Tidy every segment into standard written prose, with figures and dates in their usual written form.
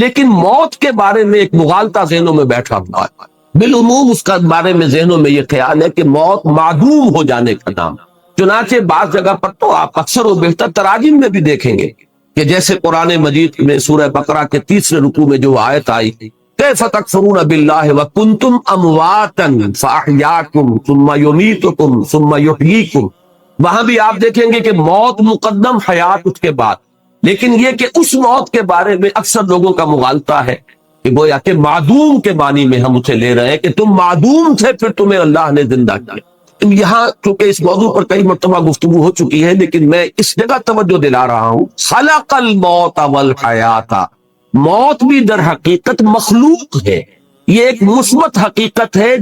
لیکن موت کے بارے میں ایک مغالطہ ذہنوں میں بیٹھا ہوا ہے۔ بالعموم اس کا بارے میں ذہنوں میں یہ خیال ہے کہ موت معدوم ہو جانے کا نام، چنانچہ بعض جگہ پر تو آپ اکثر و بیشتر تراجم میں بھی دیکھیں گے کہ جیسے قرآن مجید میں سورہ بقرہ کے 3 رکوع میں جو آیت آئی کیف تکفرون باللہ وکنتم امواتا فاحیاکم ثم یمیتکم ثم یحییکم، وہاں بھی آپ دیکھیں گے کہ موت مقدم، حیات اس کے بعد، لیکن یہ کہ اس موت کے بارے میں اکثر لوگوں کا مغالطہ ہے کہ گویا کہ معدوم کے معنی میں ہم اسے لے رہے ہیں کہ تم معدوم تھے پھر تمہیں اللہ نے زندہ کیا۔ یہاں چونکہ اس موضوع پر کئی مرتبہ گفتگو ہو چکی ہے، لیکن میں اس جگہ توجہ دلا رہا ہوں، خلق الموت والحیات، موت بھی در حقیقت مخلوق ہے، یہ ایک مثبت حقیقت ہے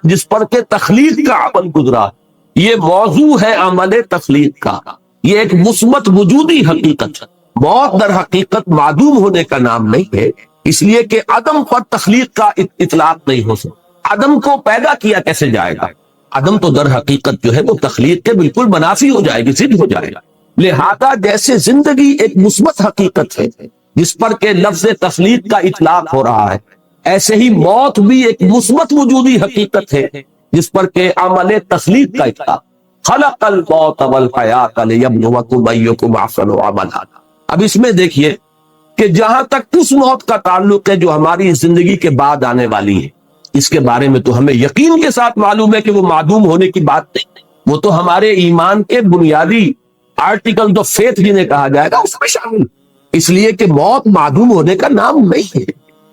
جس پر کہ تخلیق کا عمل گزرا، یہ موضوع ہے عمل تخلیق کا، یہ ایک مثبت وجودی حقیقت ہے۔ موت در حقیقت معدوم ہونے کا نام نہیں ہے، اس لیے کہ عدم پر تخلیق کا اطلاق نہیں ہو سکتا۔ عدم کو پیدا کیا کیسے جائے گا؟ عدم تو در حقیقت جو ہے وہ تخلیق کے بالکل منافی ہو جائے گی، ضد ہو جائے گا۔ لہذا جیسے زندگی ایک مثبت حقیقت ہے جس پر کہ لفظ تخلیق کا اطلاق ہو رہا ہے، ایسے ہی موت بھی ایک مثبت وجودی حقیقت ہے جس پر کہ عمل تخلیق کا اطلاق۔ خلق الموت والحیات لیبلوکم ایکم احسن عملا۔ اب اس میں دیکھیے کہ جہاں تک اس موت کا تعلق ہے جو ہماری زندگی کے بعد آنے والی ہے، اس کے بارے میں تو ہمیں یقین کے ساتھ معلوم ہے کہ وہ معدوم ہونے کی بات نہیں، وہ تو ہمارے ایمان کے بنیادی آرٹیکل آف فیتھ جنہیں کہا جائے گا اس میں شامل، اس لیے کہ موت معدوم ہونے کا نام نہیں ہے،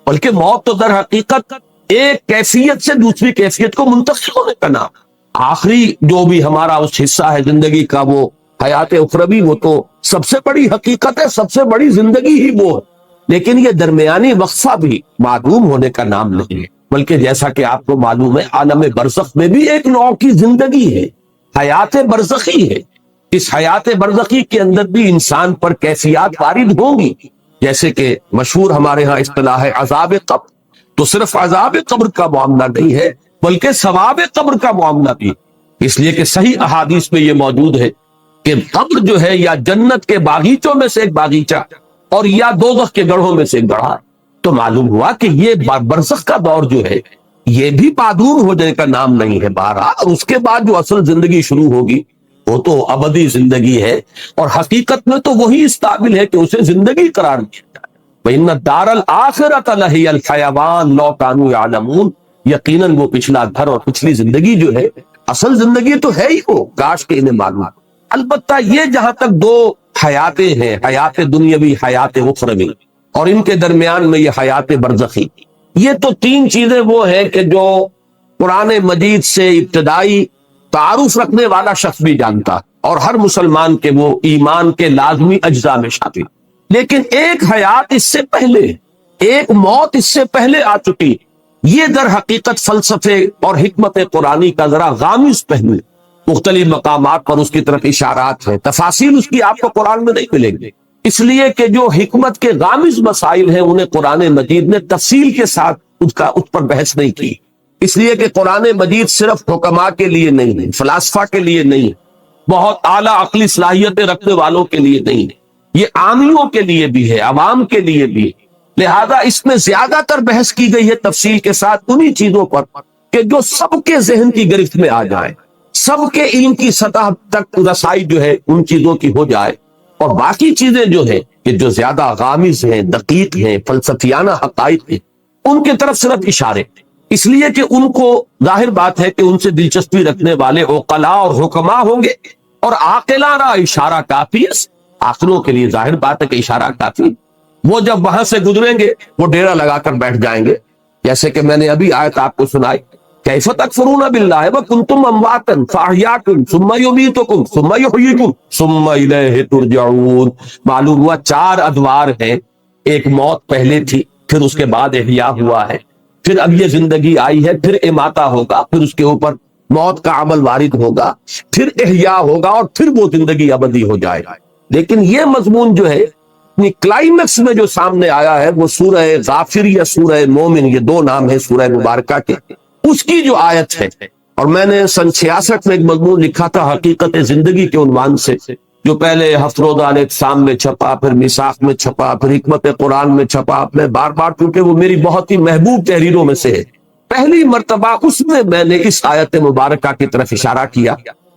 بلکہ موت تو در حقیقت ایک کیفیت سے دوسری کیفیت کو منتقل ہونے کا نام۔ آخری جو بھی ہمارا اس حصہ ہے زندگی کا وہ حیات اخروی، وہ تو سب سے بڑی حقیقت ہے، سب سے بڑی زندگی ہی وہ ہے، لیکن یہ درمیانی وقفہ بھی معدوم ہونے کا نام نہیں ہے، بلکہ جیسا کہ آپ کو معلوم ہے عالم برزخ میں بھی ایک نوع کی زندگی ہے، حیات برزخی ہے۔ اس حیات برزخی کے اندر بھی انسان پر کیفیات وارد ہوں گی، جیسے کہ مشہور ہمارے ہاں اصطلاح ہے عذاب قبر، تو صرف عذاب قبر کا معاملہ نہیں ہے بلکہ ثواب قبر کا معاملہ بھی، اس لیے کہ صحیح احادیث میں یہ موجود ہے کہ قبر جو ہے یا جنت کے باغیچوں میں سے ایک باغیچہ اور یا دوزخ کے گڑھوں میں سے ایک گڑھا، تو معلوم ہوا کہ یہ برزخ کا دور جو ہے یہ بھی معدوم ہو جانے کا نام نہیں ہے بہرحال، اور اس کے بعد جو اصل زندگی شروع ہوگی وہ تو ابدی زندگی ہے، اور حقیقت میں تو وہی اس قابل ہے کہ اسے زندگی قرار دیا جائے۔ وَإِنَّ الدَّارَ الْآخِرَةَ لَهِيَ الْحَيَوَانُ لَوْ كَانُوا يَعْلَمُونَ، یقیناً وہ پچھلا گھر اور پچھلی زندگی جو ہے اصل زندگی تو ہے ہی وہ، کاش کہ انہیں معلوم۔ البتہ یہ جہاں تک دو حیاتیں ہیں، حیات دنیاوی، حیات اخروی، اور ان کے درمیان میں یہ حیات برزخی، یہ تو تین چیزیں وہ ہیں کہ جو قرآن مجید سے ابتدائی تعارف رکھنے والا شخص بھی جانتا، اور ہر مسلمان کے وہ ایمان کے لازمی اجزاء میں شامل۔ لیکن ایک حیات اس سے پہلے، ایک موت اس سے پہلے آ چکی، یہ در حقیقت فلسفے اور حکمت قرآنی کا ذرا غامض پہلو، مختلف مقامات پر اس کی طرف اشارات ہیں، تفاصیل اس کی آپ کو قرآن میں نہیں ملیں گے، اس لیے کہ جو حکمت کے غامض مسائل ہیں انہیں قرآن مجید نے تفصیل کے ساتھ اس پر بحث نہیں کی، اس لیے کہ قرآن مجید صرف حکماء کے لیے نہیں ہے، فلاسفہ کے لیے نہیں ہے، بہت اعلیٰ عقلی صلاحیتیں رکھنے والوں کے لیے نہیں ہے، یہ عامیوں کے لیے بھی ہے، عوام کے لیے بھی ہے۔ لہذا اس میں زیادہ تر بحث کی گئی ہے تفصیل کے ساتھ انہی چیزوں پر کہ جو سب کے ذہن کی گرفت میں آ جائیں، سب کے علم کی سطح تک رسائی جو ہے ان چیزوں کی ہو جائے، اور باقی چیزیں جو ہیں کہ جو زیادہ غامض ہیں، دقیق ہیں، فلسفیانہ حقائق ہیں، ان کی طرف صرف اشارے، اس لیے کہ ان کو ظاہر بات ہے کہ ان سے دلچسپی رکھنے والے عقلاء اور حکماء ہوں گے، اور عاقلانہ اشارہ کافی ہے، عاقلوں کے لیے ظاہر بات ہے کہ اشارہ کافی، وہ جب وہاں سے گزریں گے وہ ڈیرا لگا کر بیٹھ جائیں گے، جیسے کہ میں نے ابھی آیت آپ کو سنائی، کیف تکفرون باللہ وکنتم امواتا فاحیاکم ثم یمیتکم ثم یحییکم ثم الیہ ترجعون۔ معلوم ہوا 4 ادوار ہیں، ایک موت پہلے تھی، پھر اس کے بعد احیا ہوا ہے، پھر اب یہ زندگی آئی ہے، پھر اماتہ ہوگا، پھر اس کے اوپر موت کا عمل وارد ہوگا، پھر احیا ہوگا، اور پھر وہ زندگی ابدی ہو جائے گا۔ لیکن یہ مضمون جو ہے کلائمیکس میں جو سامنے آیا ہے وہ سورہ غافر یا سورہ مومن، یہ 2 نام ہیں سورہ مبارکہ کے، اس کی جو آیت ہے، اور میں نے سن 66 میں ایک مضمون لکھا تھا حقیقت زندگی کے عنوان سے، جو پہلے حفروز الاقسام میں چھپا، پھر میثاق میں چھپا، پھر حکمت قرآن میں چھپا، میں بار بار چونکہ وہ میری بہت ہی محبوب تحریروں میں سے ہے، پہلی مرتبہ اس میں نے اس آیت مبارکہ کی طرف اشارہ کیا،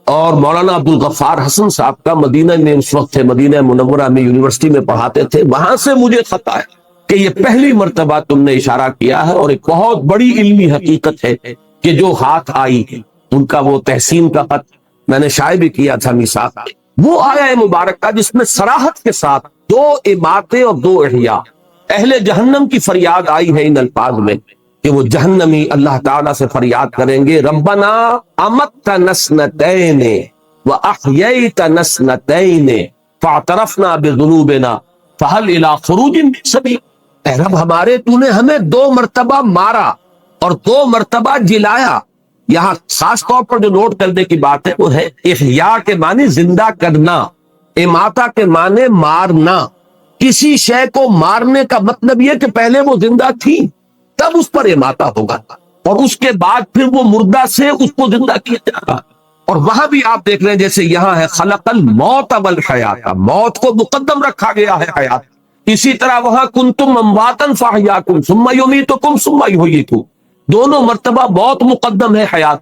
اور مولانا عبدالغفار حسن صاحب کا مدینہ میں اس وقت تھے، مدینہ منورہ میں یونیورسٹی میں پڑھاتے تھے، وہاں سے مجھے خط آیا کہ یہ پہلی مرتبہ تم نے اشارہ کیا ہے، اور ایک بہت بڑی علمی حقیقت ہے کہ جو ہاتھ آئی ہے ان کا وہ تحسین کا خط میں نے شائع بھی کیا تھا میثاق، وہ آیا مبارکہ جس میں صراحت کے ساتھ 2 اماتیں اور 2 احیاء، اہل جہنم کی فریاد آئی ہے ان الفاظ میں کہ وہ جہنمی اللہ تعالیٰ سے فریاد کریں گے، ربنا امتنا سنتین واحییتنا سنتین فاعترفنا بذنوبنا فہل الی خروج من سبیل، اے رب ہمارے تو نے ہمیں 2 مرتبہ مارا اور 2 مرتبہ جلایا۔ یہاں خاص طور پر جو نوٹ کرنے کی بات ہے وہ ہے احیاء کے معنی زندہ کرنا، اماتہ کے معنی مارنا۔ کسی شے کو مارنے کا مطلب یہ کہ پہلے وہ زندہ تھی تب اس پر اماتہ ہوگا، اور اس کے بعد پھر وہ مردہ سے اس کو زندہ کیا جائے گا۔ اور وہاں بھی آپ دیکھ رہے ہیں جیسے یہاں ہے خلق الموت والحیات، موت کو مقدم رکھا گیا ہے حیات، اسی طرح وہاں کنتم امواتا فاحیاکم ثم یمیتکم ثم یحییکم، دونوں مرتبہ موت مقدم ہے حیات۔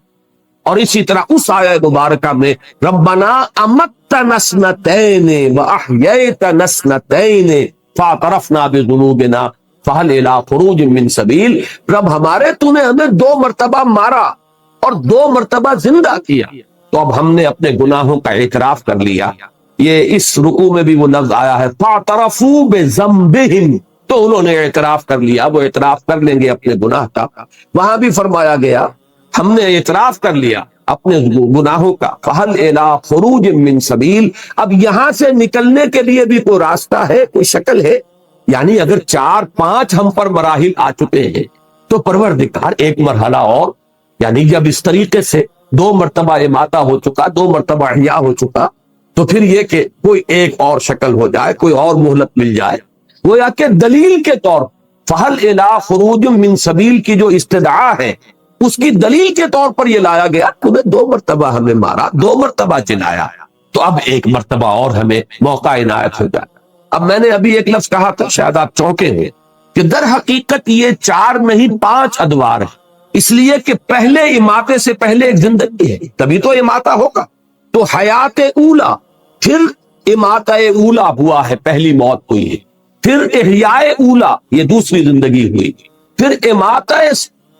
اور اسی طرح اس آیہ مبارکہ میں ربنا امتنا سنتین واحییتنا سنتین فاعترفنا بذنوبنا فہل الی خروج من سبیل، رب ہمارے تو نے ہمیں 2 مرتبہ مارا اور 2 مرتبہ زندہ کیا، تو اب ہم نے اپنے گناہوں کا اعتراف کر لیا۔ یہ اس رکوع میں بھی وہ لفظ آیا ہے فاعترفوا بذنبہم، تو انہوں نے اعتراف کر لیا، وہ اعتراف کر لیں گے اپنے گناہ کا۔ وہاں بھی فرمایا گیا ہم نے اعتراف کر لیا اپنے گناہوں کا، فہل الی خروج من سبیل، اب یہاں سے نکلنے کے لیے بھی کوئی راستہ ہے، کوئی شکل ہے؟ یعنی اگر 4-5 ہم پر مراحل آ چکے ہیں تو پروردگار ایک مرحلہ اور، یعنی جب اس طریقے سے 2 مرتبہ اماتہ ہو چکا، 2 مرتبہ احیاء ہو چکا، تو پھر یہ کہ کوئی ایک اور شکل ہو جائے، کوئی اور مہلت مل جائے، گویا کہ دلیل کے طور فہل الی خروج من سبیل کی جو استدعا ہے اس کی دلیل کے طور پر یہ لایا گیا، تمہیں 2 مرتبہ ہمیں مارا، 2 مرتبہ جلایا، تو اب ایک مرتبہ اور ہمیں موقع عنایت ہو جائے۔ اب میں نے ابھی ایک لفظ کہا تھا، شاید آپ چونکے ہیں، کہ در حقیقت یہ 4 نہیں 5 ادوار ہے، اس لیے کہ پہلے اماتے سے پہلے ایک زندگی ہے، تبھی تو اماتہ ہوگا۔ تو حیات اولا، پھر اماتہ اولا ہوا ہے، پہلی موت ہوئی ہے، پھر احیاء اولا یہ دوسری زندگی ہوئی، پھر اماتہ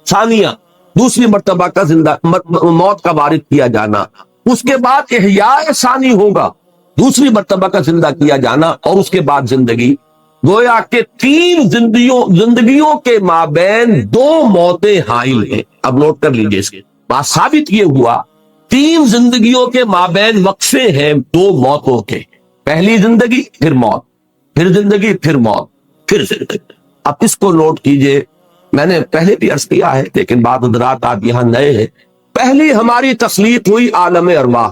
ثانیہ دوسری مرتبہ کا زندہ موت کا وارد کیا جانا، اس کے بعد احیاء ثانی ہوگا، دوسری مرتبہ کا زندہ کیا جانا، اور اس کے بعد زندگی۔ گویا کہ 3 زندگیوں کے مابین 2 موتیں حائل ہیں۔ اب نوٹ کر لیجئے اس کے بات ثابت یہ ہوا 3 زندگیوں کے مابین وقفے ہیں 2 موتوں کے، پہلی زندگی پھر موت، پھر زندگی پھر موت، پھر زندگی۔ اب اس کو نوٹ کیجئے، میں نے پہلے بھی عرض کیا ہے لیکن بعض حضرات آپ یہاں نئے ہیں، پہلی ہماری تخلیق ہوئی عالم ارواح،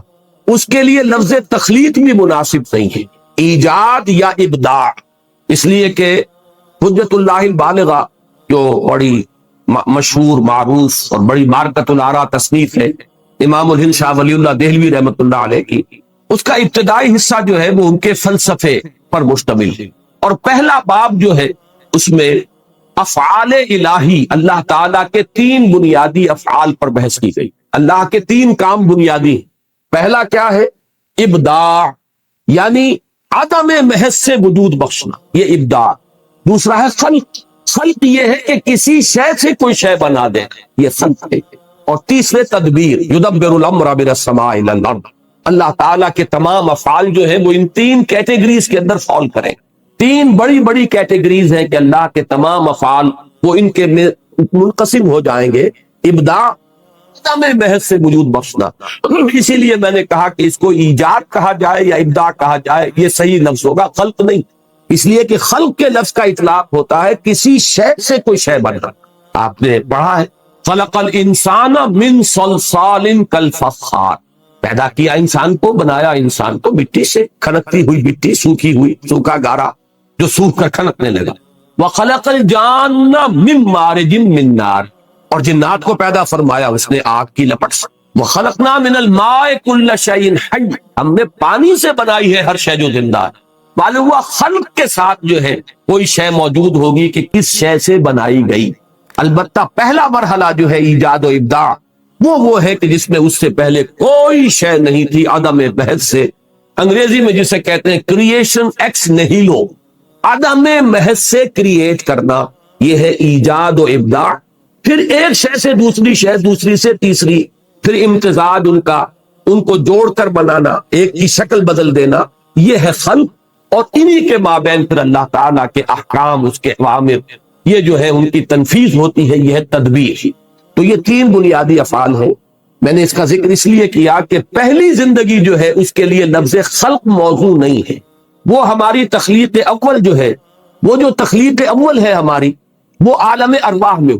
اس کے لیے لفظ تخلیق بھی مناسب نہیں ہے، ایجاد یا ابداع، اس لیے کہ حجت اللہ البالغہ جو بڑی مشہور معروف اور بڑی مارکت الآراء تصنیف ہے امام الہند شاہ ولی اللہ دہلوی رحمۃ اللہ علیہ کی، اس کا ابتدائی حصہ جو ہے وہ ان کے فلسفے پر مشتمل ہے، اور پہلا باب جو ہے اس میں افعال الہی، اللہ تعالیٰ کے 3 بنیادی افعال پر بحث کی گئی۔ اللہ کے 3 کام بنیادی ہیں۔ پہلا کیا ہے؟ ابداع، یعنی عدم محض سے وجود بخشنا، یہ ابداع۔ دوسرا ہے خلق، خلق یہ ہے کہ کسی شے سے کوئی شے بنا دے، یہ خلق ہے۔ اور تیسرے تدبیر، یدبر الامر من السماء الی الارض، اللہ تعالیٰ کے تمام افعال جو ہے وہ ان 3 کیٹیگریز کے اندر فال کریں۔ 3 بڑی بڑی کیٹیگریز ہیں کہ اللہ کے تمام افعال وہ ان کے منقسم ہو جائیں گے۔ ابداع، عدم محض سے وجود بخشنا، اسی لیے میں نے کہا کہ اس کو ایجاد کہا جائے یا ابداع کہا جائے یہ صحیح لفظ ہوگا، خلق نہیں، اس لیے کہ خلق کے لفظ کا اطلاق ہوتا ہے کسی شے سے کوئی شے بننا۔ آپ نے پڑھا ہے خلق الانسان من صلصال کالفخار، پیدا کیا انسان کو، بنایا انسان کو مٹی سے، کھنکتی ہوئی مٹی، سوکھی ہوئی، سوکھا گارا جو سوکھ کر کھنکنے لگا۔ وخلق الجان من مارج من نار، اور جنات کو پیدا فرمایا اس نے آگ کی لپٹ سے۔ وَخَلَقْنَا مِنَ الْمَاءِ كُلَّ شَيْءٍ حَيٍّ، ہم نے پانی سے بنائی ہے ہر شے جو زندہ ہے۔ معلوم ہوا خلق کے ساتھ جو ہے کوئی شے موجود ہوگی کہ کس شے سے بنائی گئی۔ البتہ پہلا مرحلہ جو ہے ایجاد و ابداع وہ ہے کہ جس میں اس سے پہلے کوئی شے نہیں تھی، عدم محض سے، انگریزی میں جسے کہتے ہیں کریشن ایکس نہیلو، عدم محض سے کریٹ کرنا، یہ ہے ایجاد و ابداع۔ پھر ایک شے سے دوسری شے، دوسری سے تیسری، پھر امتزاج ان کو جوڑ کر بنانا، ایک کی شکل بدل دینا، یہ ہے خلق۔ اور انہی کے مابین پھر اللہ تعالیٰ کے احکام، اس کے اوامر، یہ جو ہے ان کی تنفیذ ہوتی ہے، یہ ہے تدبیر۔ تو یہ تین بنیادی افعال ہیں۔ میں نے اس کا ذکر اس لیے کیا کہ پہلی زندگی جو ہے اس کے لیے لفظ خلق موضوع نہیں ہے، وہ ہماری تخلیق اول جو ہے، وہ جو تخلیق اول ہے ہماری، وہ عالم ارواح میں،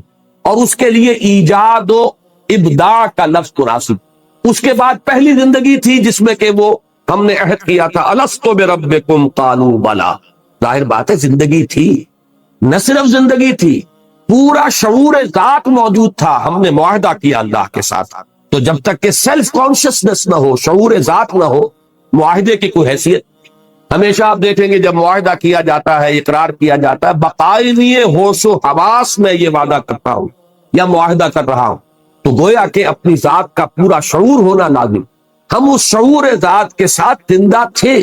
اور اس کے لیے ایجاد و ابداع کا لفظ مناسب۔ اس کے بعد پہلی زندگی تھی جس میں کہ وہ ہم نے عہد کیا تھا الست بربکم قالوا بلا، ظاہر بات ہے زندگی تھی، نہ صرف زندگی تھی، پورا شعور ذات موجود تھا۔ ہم نے معاہدہ کیا اللہ کے ساتھ، تو جب تک کہ سیلف کانشسنس نہ ہو، شعور ذات نہ ہو، معاہدے کی کوئی حیثیت۔ ہمیشہ آپ دیکھیں گے جب معاہدہ کیا جاتا ہے، اقرار کیا جاتا ہے، باقاعدگی ہوش و حواس میں یہ وعدہ کرتا ہوں یا معاہدہ کر رہا ہوں، تو گویا کہ اپنی ذات کا پورا شعور ہونا لازم۔ ہم اس شعور ذات کے ساتھ زندہ تھے،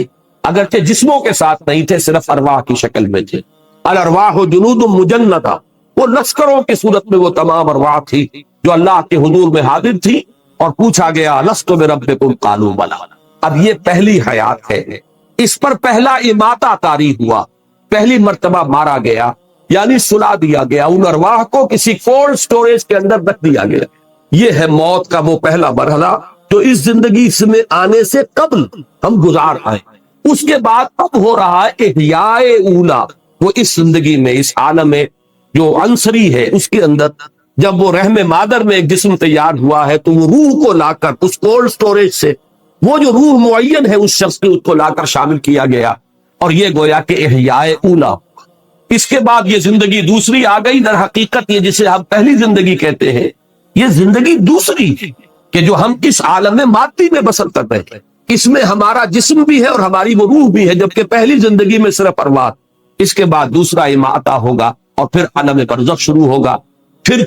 اگرچہ جسموں کے ساتھ نہیں تھے، صرف ارواح کی شکل میں تھے۔ الارواح جنود مجندہ، وہ لشکروں کی صورت میں وہ تمام ارواح تھی جو اللہ کے حضور میں حاضر تھی، اور پوچھا گیا الست بربکم قالوا بلا۔ اب یہ پہلی حیات ہے، اس پر پہلا اماتہ طاری ہوا، پہلی مرتبہ مارا گیا، یعنی سلا دیا گیا، ان ارواح کو کسی کولڈ سٹوریج کے اندر رکھ دیا گیا۔ یہ ہے موت کا وہ پہلا مرحلہ جو اس زندگی میں آنے سے قبل ہم گزار آئے۔ اس کے بعد اب ہو رہا ہے احیاء اولا، وہ اس زندگی میں، اس عالم میں جو عنصری ہے اس کے اندر، جب وہ رحم مادر میں ایک جسم تیار ہوا ہے تو وہ روح کو لا کر اس کولڈ سٹوریج سے، وہ جو روح معین ہے اس شخص کی، اس کو لا کر شامل کیا گیا، اور یہ گویا کہ احیاء اولا۔ اس کے بعد یہ زندگی دوسری آ گئی۔ در حقیقت یہ جسے ہم پہلی زندگی کہتے ہیں، یہ زندگی دوسری کہ جو ہم اس عالم میں مادی میں بسر کر رہے ہیں، اس میں ہمارا جسم بھی ہے اور ہماری وہ روح بھی ہے، جبکہ پہلی زندگی میں صرف ارواح۔ اس کے بعد دوسرا اماتہ ہوگا، اور پھر عالم برزخ شروع ہوگا، پھر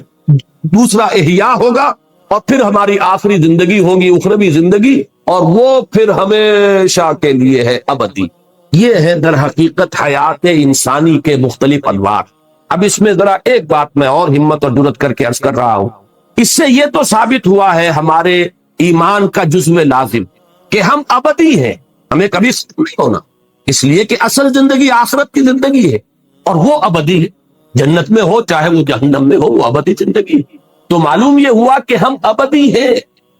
دوسرا احیاء ہوگا، اور پھر ہماری آخری زندگی ہوگی اخروی زندگی، اور وہ پھر ہمیشہ کے لیے ہے، ابدی۔ یہ ہے در حقیقت حیات انسانی کے مختلف انواع۔ اب اس میں ذرا ایک بات میں اور ہمت اور جرات کر کے عرض کر رہا ہوں، اس سے یہ تو ثابت ہوا ہے ہمارے ایمان کا جزو لازم کہ ہم ابدی ہیں، ہمیں کبھی نہیں ہونا، اس لیے کہ اصل زندگی آخرت کی زندگی ہے، اور وہ ابدی ہے، جنت میں ہو چاہے وہ جہنم میں ہو، وہ ابدی زندگی ہے۔ تو معلوم یہ ہوا کہ ہم ابدی ہیں۔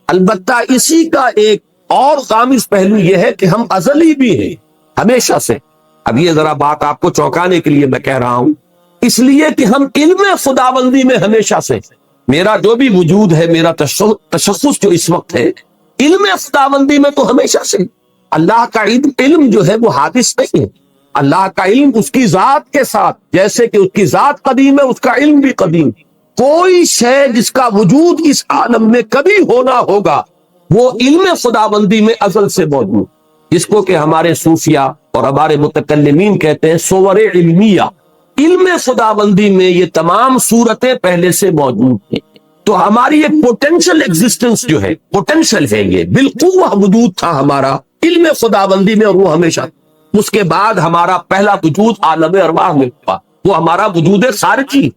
البتہ اسی کا ایک اور خامس پہلو یہ ہے کہ ہم ازلی بھی ہیں، ہمیشہ سے۔ اب یہ ذرا بات آپ کو چونکانے کے لیے میں کہہ رہا ہوں، اس لیے کہ ہم علم خداوندی میں ہمیشہ سے، میرا جو بھی وجود ہے، میرا تشخص جو اس وقت ہے، علم خداوندی میں تو ہمیشہ سے۔ اللہ کا علم جو ہے وہ حادث نہیں ہے، اللہ کا علم اس کی ذات کے ساتھ، جیسے کہ اس کی ذات قدیم ہے، اس کا علم بھی قدیم۔ کوئی شے جس کا وجود اس عالم میں کبھی ہونا ہوگا، وہ علم خداوندی میں ازل سے موجود، جس کو کہ ہمارے صوفیہ اور ہمارے متکلمین کہتے ہیں صور علمیہ۔ علم خداوندی میں یہ تمام صورتیں پہلے سے موجود ہیں، تو ہماری ایک پوٹینشل ایگزسٹنس جو ہے، پوٹینشل ہے، یہ بالقوہ وجود تھا ہمارا علم خداوندی میں، اور وہ ہمیشہ۔ اس کے بعد ہمارا پہلا وجود عالم ارواح میں ہوا، وہ ہمارا وجود خارجی،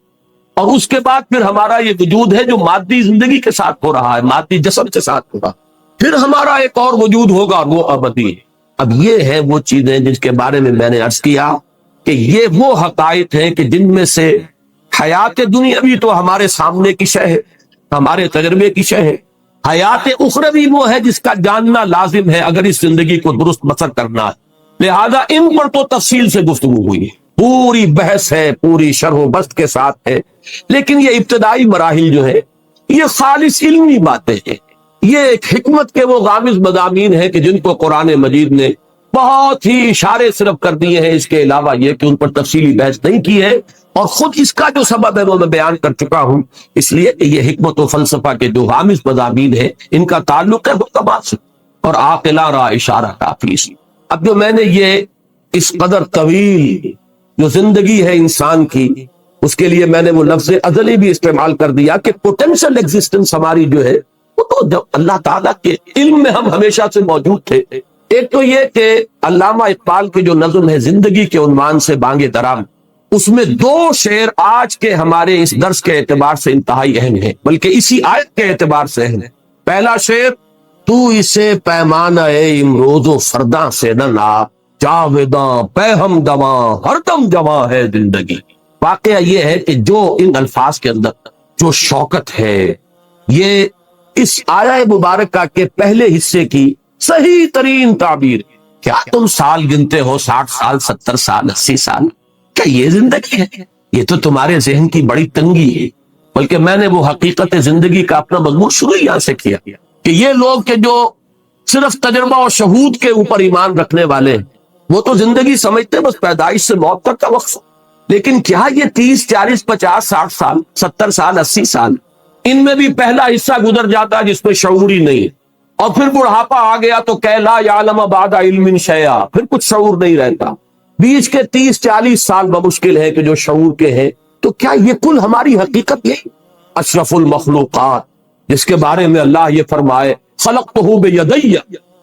اور اس کے بعد پھر ہمارا یہ وجود ہے جو مادی زندگی کے ساتھ ہو رہا ہے، مادی جسم کے ساتھ ہوگا، پھر ہمارا ایک اور وجود ہوگا، اور وہ ابدی ہے۔ اب یہ ہے وہ چیزیں جس کے بارے میں میں نے عرض کیا کہ یہ وہ حقائق ہیں کہ جن میں سے حیات دنیاوی تو ہمارے سامنے کی شے ہے، ہمارے تجربے کی شے ہے، حیات اخروی وہ ہے جس کا جاننا لازم ہے اگر اس زندگی کو درست بسر کرنا ہے۔ لہذا ان پر تو تفصیل سے گفتگو ہوئی ہے، پوری بحث ہے، پوری شرح و بسط کے ساتھ ہے، لیکن یہ ابتدائی مراحل جو ہے یہ خالص علمی باتیں ہیں، یہ ایک حکمت کے وہ غامض مضامین ہیں کہ جن کو قرآن مجید نے بہت ہی اشارے صرف کر دیے ہیں، اس کے علاوہ یہ کہ ان پر تفصیلی بحث نہیں کی ہے، اور خود اس کا جو سبب ہے وہ میں بیان کر چکا ہوں، اس لیے کہ یہ حکمت و فلسفہ کے جو غامض مضامین ہیں ان کا تعلق ہے حکمات سے، اور عاقلہ را اشارہ کافی سے۔ اب جو میں نے یہ اس قدر طویل جو زندگی ہے انسان کی، اس کے لیے میں نے وہ لفظ ازلی بھی استعمال کر دیا کہ پوٹینشل ایگزسٹنس ہماری جو ہے وہ تو جب اللہ تعالیٰ کے علم میں ہم ہمیشہ سے موجود تھے۔ ایک تو یہ کہ علامہ اقبال کی جو نظم ہے زندگی کے عنوان سے بانگ درام، اس میں دو شعر آج کے ہمارے اس درس کے اعتبار سے انتہائی اہم ہیں، بلکہ اسی آیت کے اعتبار سے اہم ہے۔ پہلا شعر، تو اسے پیمانہ امروز و فرداں سے نہ ناپ، جاویداں پہ ہم دواں ہر دم جواں ہے زندگی۔ واقعہ یہ ہے کہ جو ان الفاظ کے اندر جو شوکت ہے، یہ اس آیہ مبارکہ کے پہلے حصے کی صحیح ترین تعبیر۔ کیا تم سال گنتے ہو 60 سال 70 سال 80 سال؟ کیا یہ زندگی ہے؟ یہ تو تمہارے ذہن کی بڑی تنگی ہے۔ بلکہ میں نے وہ حقیقت زندگی کا اپنا مضمون شروع یہاں سے کیا کہ یہ لوگ کہ جو صرف تجربہ اور شہود کے اوپر ایمان رکھنے والے ہیں، وہ تو زندگی سمجھتے بس پیدائش سے موت تک کا وقت۔ لیکن کیا یہ 30 40 50 60 سال 70 سال 80 سال، ان میں بھی پہلا حصہ گزر جاتا ہے جس میں شعور ہی نہیں، اور پھر بڑھاپا آ گیا تو کہ لا یعلم بعد علم شیئا، پھر کچھ شعور نہیں رہتا۔ بیچ کے 30 40 سال بمشکل ہے کہ جو شعور کے ہیں۔ تو کیا یہ کل ہماری حقیقت نہیں؟ اشرف المخلوقات جس کے بارے میں اللہ یہ فرمائے خلقتہ بیدی،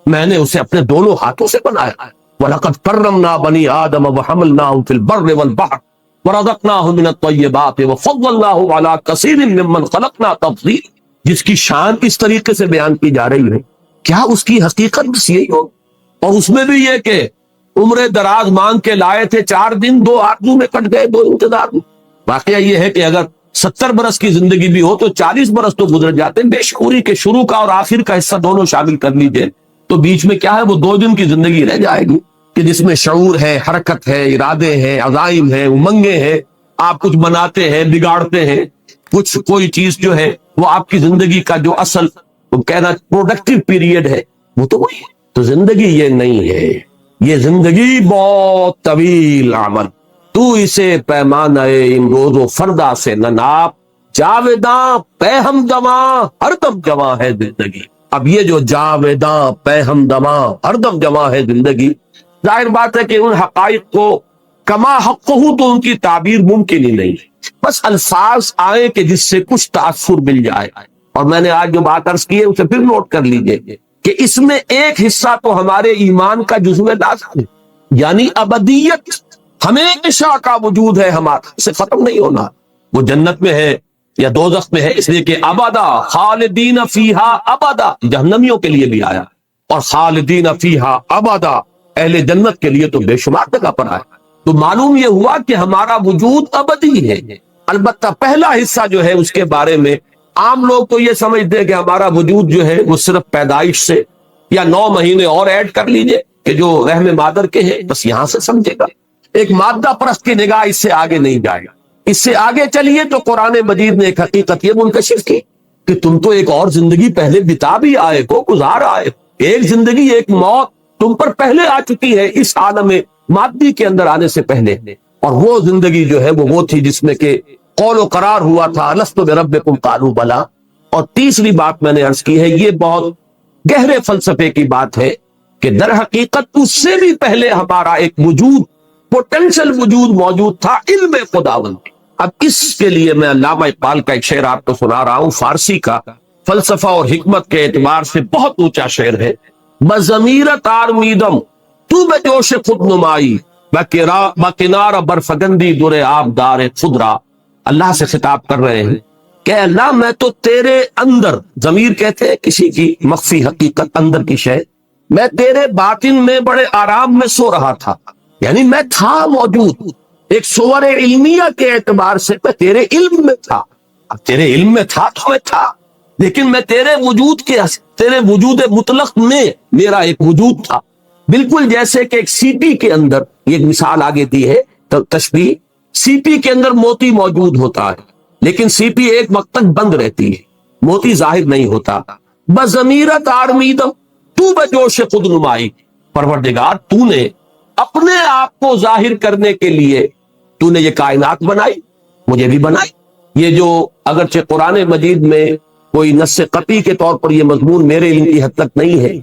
میں نے اسے اپنے دونوں ہاتھوں سے بنایا ہے۔ وَلَقَدْ كَرَّمْنَا بَنِي آدَمَ وَحَمَلْنَاهُمْ فِي الْبَرِّ وَالْبَحْرِ وَرَزَقْنَاهُم مِّنَ الطَّيِّبَاتِ وَفَضَّلْنَاهُمْ عَلَىٰ كَثِيرٍ مِّمَّنْ خَلَقْنَا تَفْضِيلًا، جس کی شان اس طریقے سے بیان کی جا رہی ہے، کیا اس کی حقیقت بس یہی ہو؟ اور اس میں بھی یہ کہ عمر دراز مانگ کے لائے تھے، 4 دن 2 آرزو میں کٹ گئے 2 انتظار میں۔ واقعہ یہ ہے کہ اگر 70 برس کی زندگی بھی ہو تو 40 برس تو گزر جاتے ہیں۔ بے شعوری کے شروع کا اور آخر کا حصہ دونوں شامل کر لیجئے تو بیچ میں کیا ہے، وہ 2 دن کی زندگی رہ جائے گی کہ جس میں شعور ہے، حرکت ہے، ارادے ہیں، عزائم ہیں، امنگیں ہیں، آپ کچھ بناتے ہیں، بگاڑتے ہیں، کچھ کوئی چیز جو ہے وہ آپ کی زندگی کا جو اصل کہنا پروڈکٹیو پیریڈ ہے وہ تو وہی ہے۔ تو زندگی یہ نہیں ہے، یہ زندگی بہت طویل عمل۔ تو اسے پیمانہ امروز و فردا سے نہ ناپ، جاویداں پہ ہم دواں ہر دم جواں ہے زندگی۔ اب یہ جو جاویداں پہ ہم دواں ہر دم جواں ہے زندگی، ظاہر بات ہے کہ ان حقائق کو کما حق ہوں تو ان کی تعبیر ممکن ہی نہیں، بس الفاظ آئے کہ جس سے کچھ تاثر مل جائے۔ اور میں نے آج جو بات عرض کی ہے اسے پھر نوٹ کر لیجئے کہ اس میں ایک حصہ تو ہمارے ایمان کا جزو لازم ہے، یعنی ابدیت، ہمیشہ کا وجود ہے ہمارا، اسے ختم نہیں ہونا۔ وہ جنت میں ہے یا دوزخ میں ہے، اس لیے کہ ابدا خالدین فیہا ابدا جہنمیوں کے لیے بھی آیا، اور خالدین فیہا ابدا اہل جنت کے لیے تو بے شمار جگہ پر آیا۔ تو معلوم یہ ہوا کہ ہمارا وجود ابدی ہے۔ البتہ پہلا حصہ جو ہے اس کے بارے میں عام لوگ تو یہ سمجھتے ہیں کہ ہمارا وجود جو ہے وہ صرف پیدائش سے یا 9 مہینے اور ایڈ کر لیجئے کہ جو رحم مادر کے ہیں، بس یہاں سے سمجھے گا۔ ایک مادہ پرست کی نگاہ اس سے آگے نہیں جائے گا۔ اس سے آگے چلیے تو قرآن مجید نے ایک حقیقت یہ منکشف کی کہ تم تو ایک اور زندگی پہلے بتا بھی آئے ہو، گزار آئے ہو، ایک زندگی ایک موت تم پر پہلے آ چکی ہے اس عالم مادی کے اندر آنے سے پہلے، اور وہ زندگی جو ہے وہ تھی جس میں کہ قول و قرار ہوا تھا الست بربکم قالوا بلی۔ اور تیسری بات میں نے عرض کی ہے، یہ بہت گہرے فلسفے کی بات ہے کہ در حقیقت اس سے بھی پہلے ہمارا ایک وجود، پوٹینشل وجود موجود تھا، علم خداوند۔ اب اس کے لیے میں علامہ اقبال کا ایک شعر آپ کو سنا رہا ہوں، فارسی کا، فلسفہ اور حکمت کے اعتبار سے بہت اونچا شعر ہے۔ بضمیرت آرمیدم تو بے جوش خود نمائی، بکنار برفگندی در آبدار خدرا۔ اللہ سے خطاب کر رہے ہیں کہ اللہ میں تو تیرے اندر، ضمیر کہتے ہیں کسی کی مخفی حقیقت، اندر کی شے، میں تیرے باطن میں بڑے آرام میں سو رہا تھا، یعنی میں تھا موجود، ایک صور علمیہ کے اعتبار سے میں تیرے علم میں تھا۔ اب تیرے علم میں تھا تو میں تھا، لیکن میں تیرے وجود کے، تیرے وجود مطلق میں میرا ایک وجود تھا، بالکل جیسے کہ ایک سیٹی کے اندر، یہ ایک مثال آگے دی ہے تشبیہ، سیٹی کے اندر موتی موجود ہوتا ہے لیکن سیٹی ایک وقت تک بند رہتی ہے، موتی ظاہر نہیں ہوتا۔ بضمیرت آرمیدم تو بجوش خود نمائی، پروردگار تو نے اپنے آپ کو ظاہر کرنے کے لیے تو نے یہ کائنات بنائی، مجھے بھی بنائی۔ یہ جو اگرچہ قرآن مجید میں کوئی نص قطعی کے طور پر یہ مضمون میرے علم کی حد تک نہیں ہے،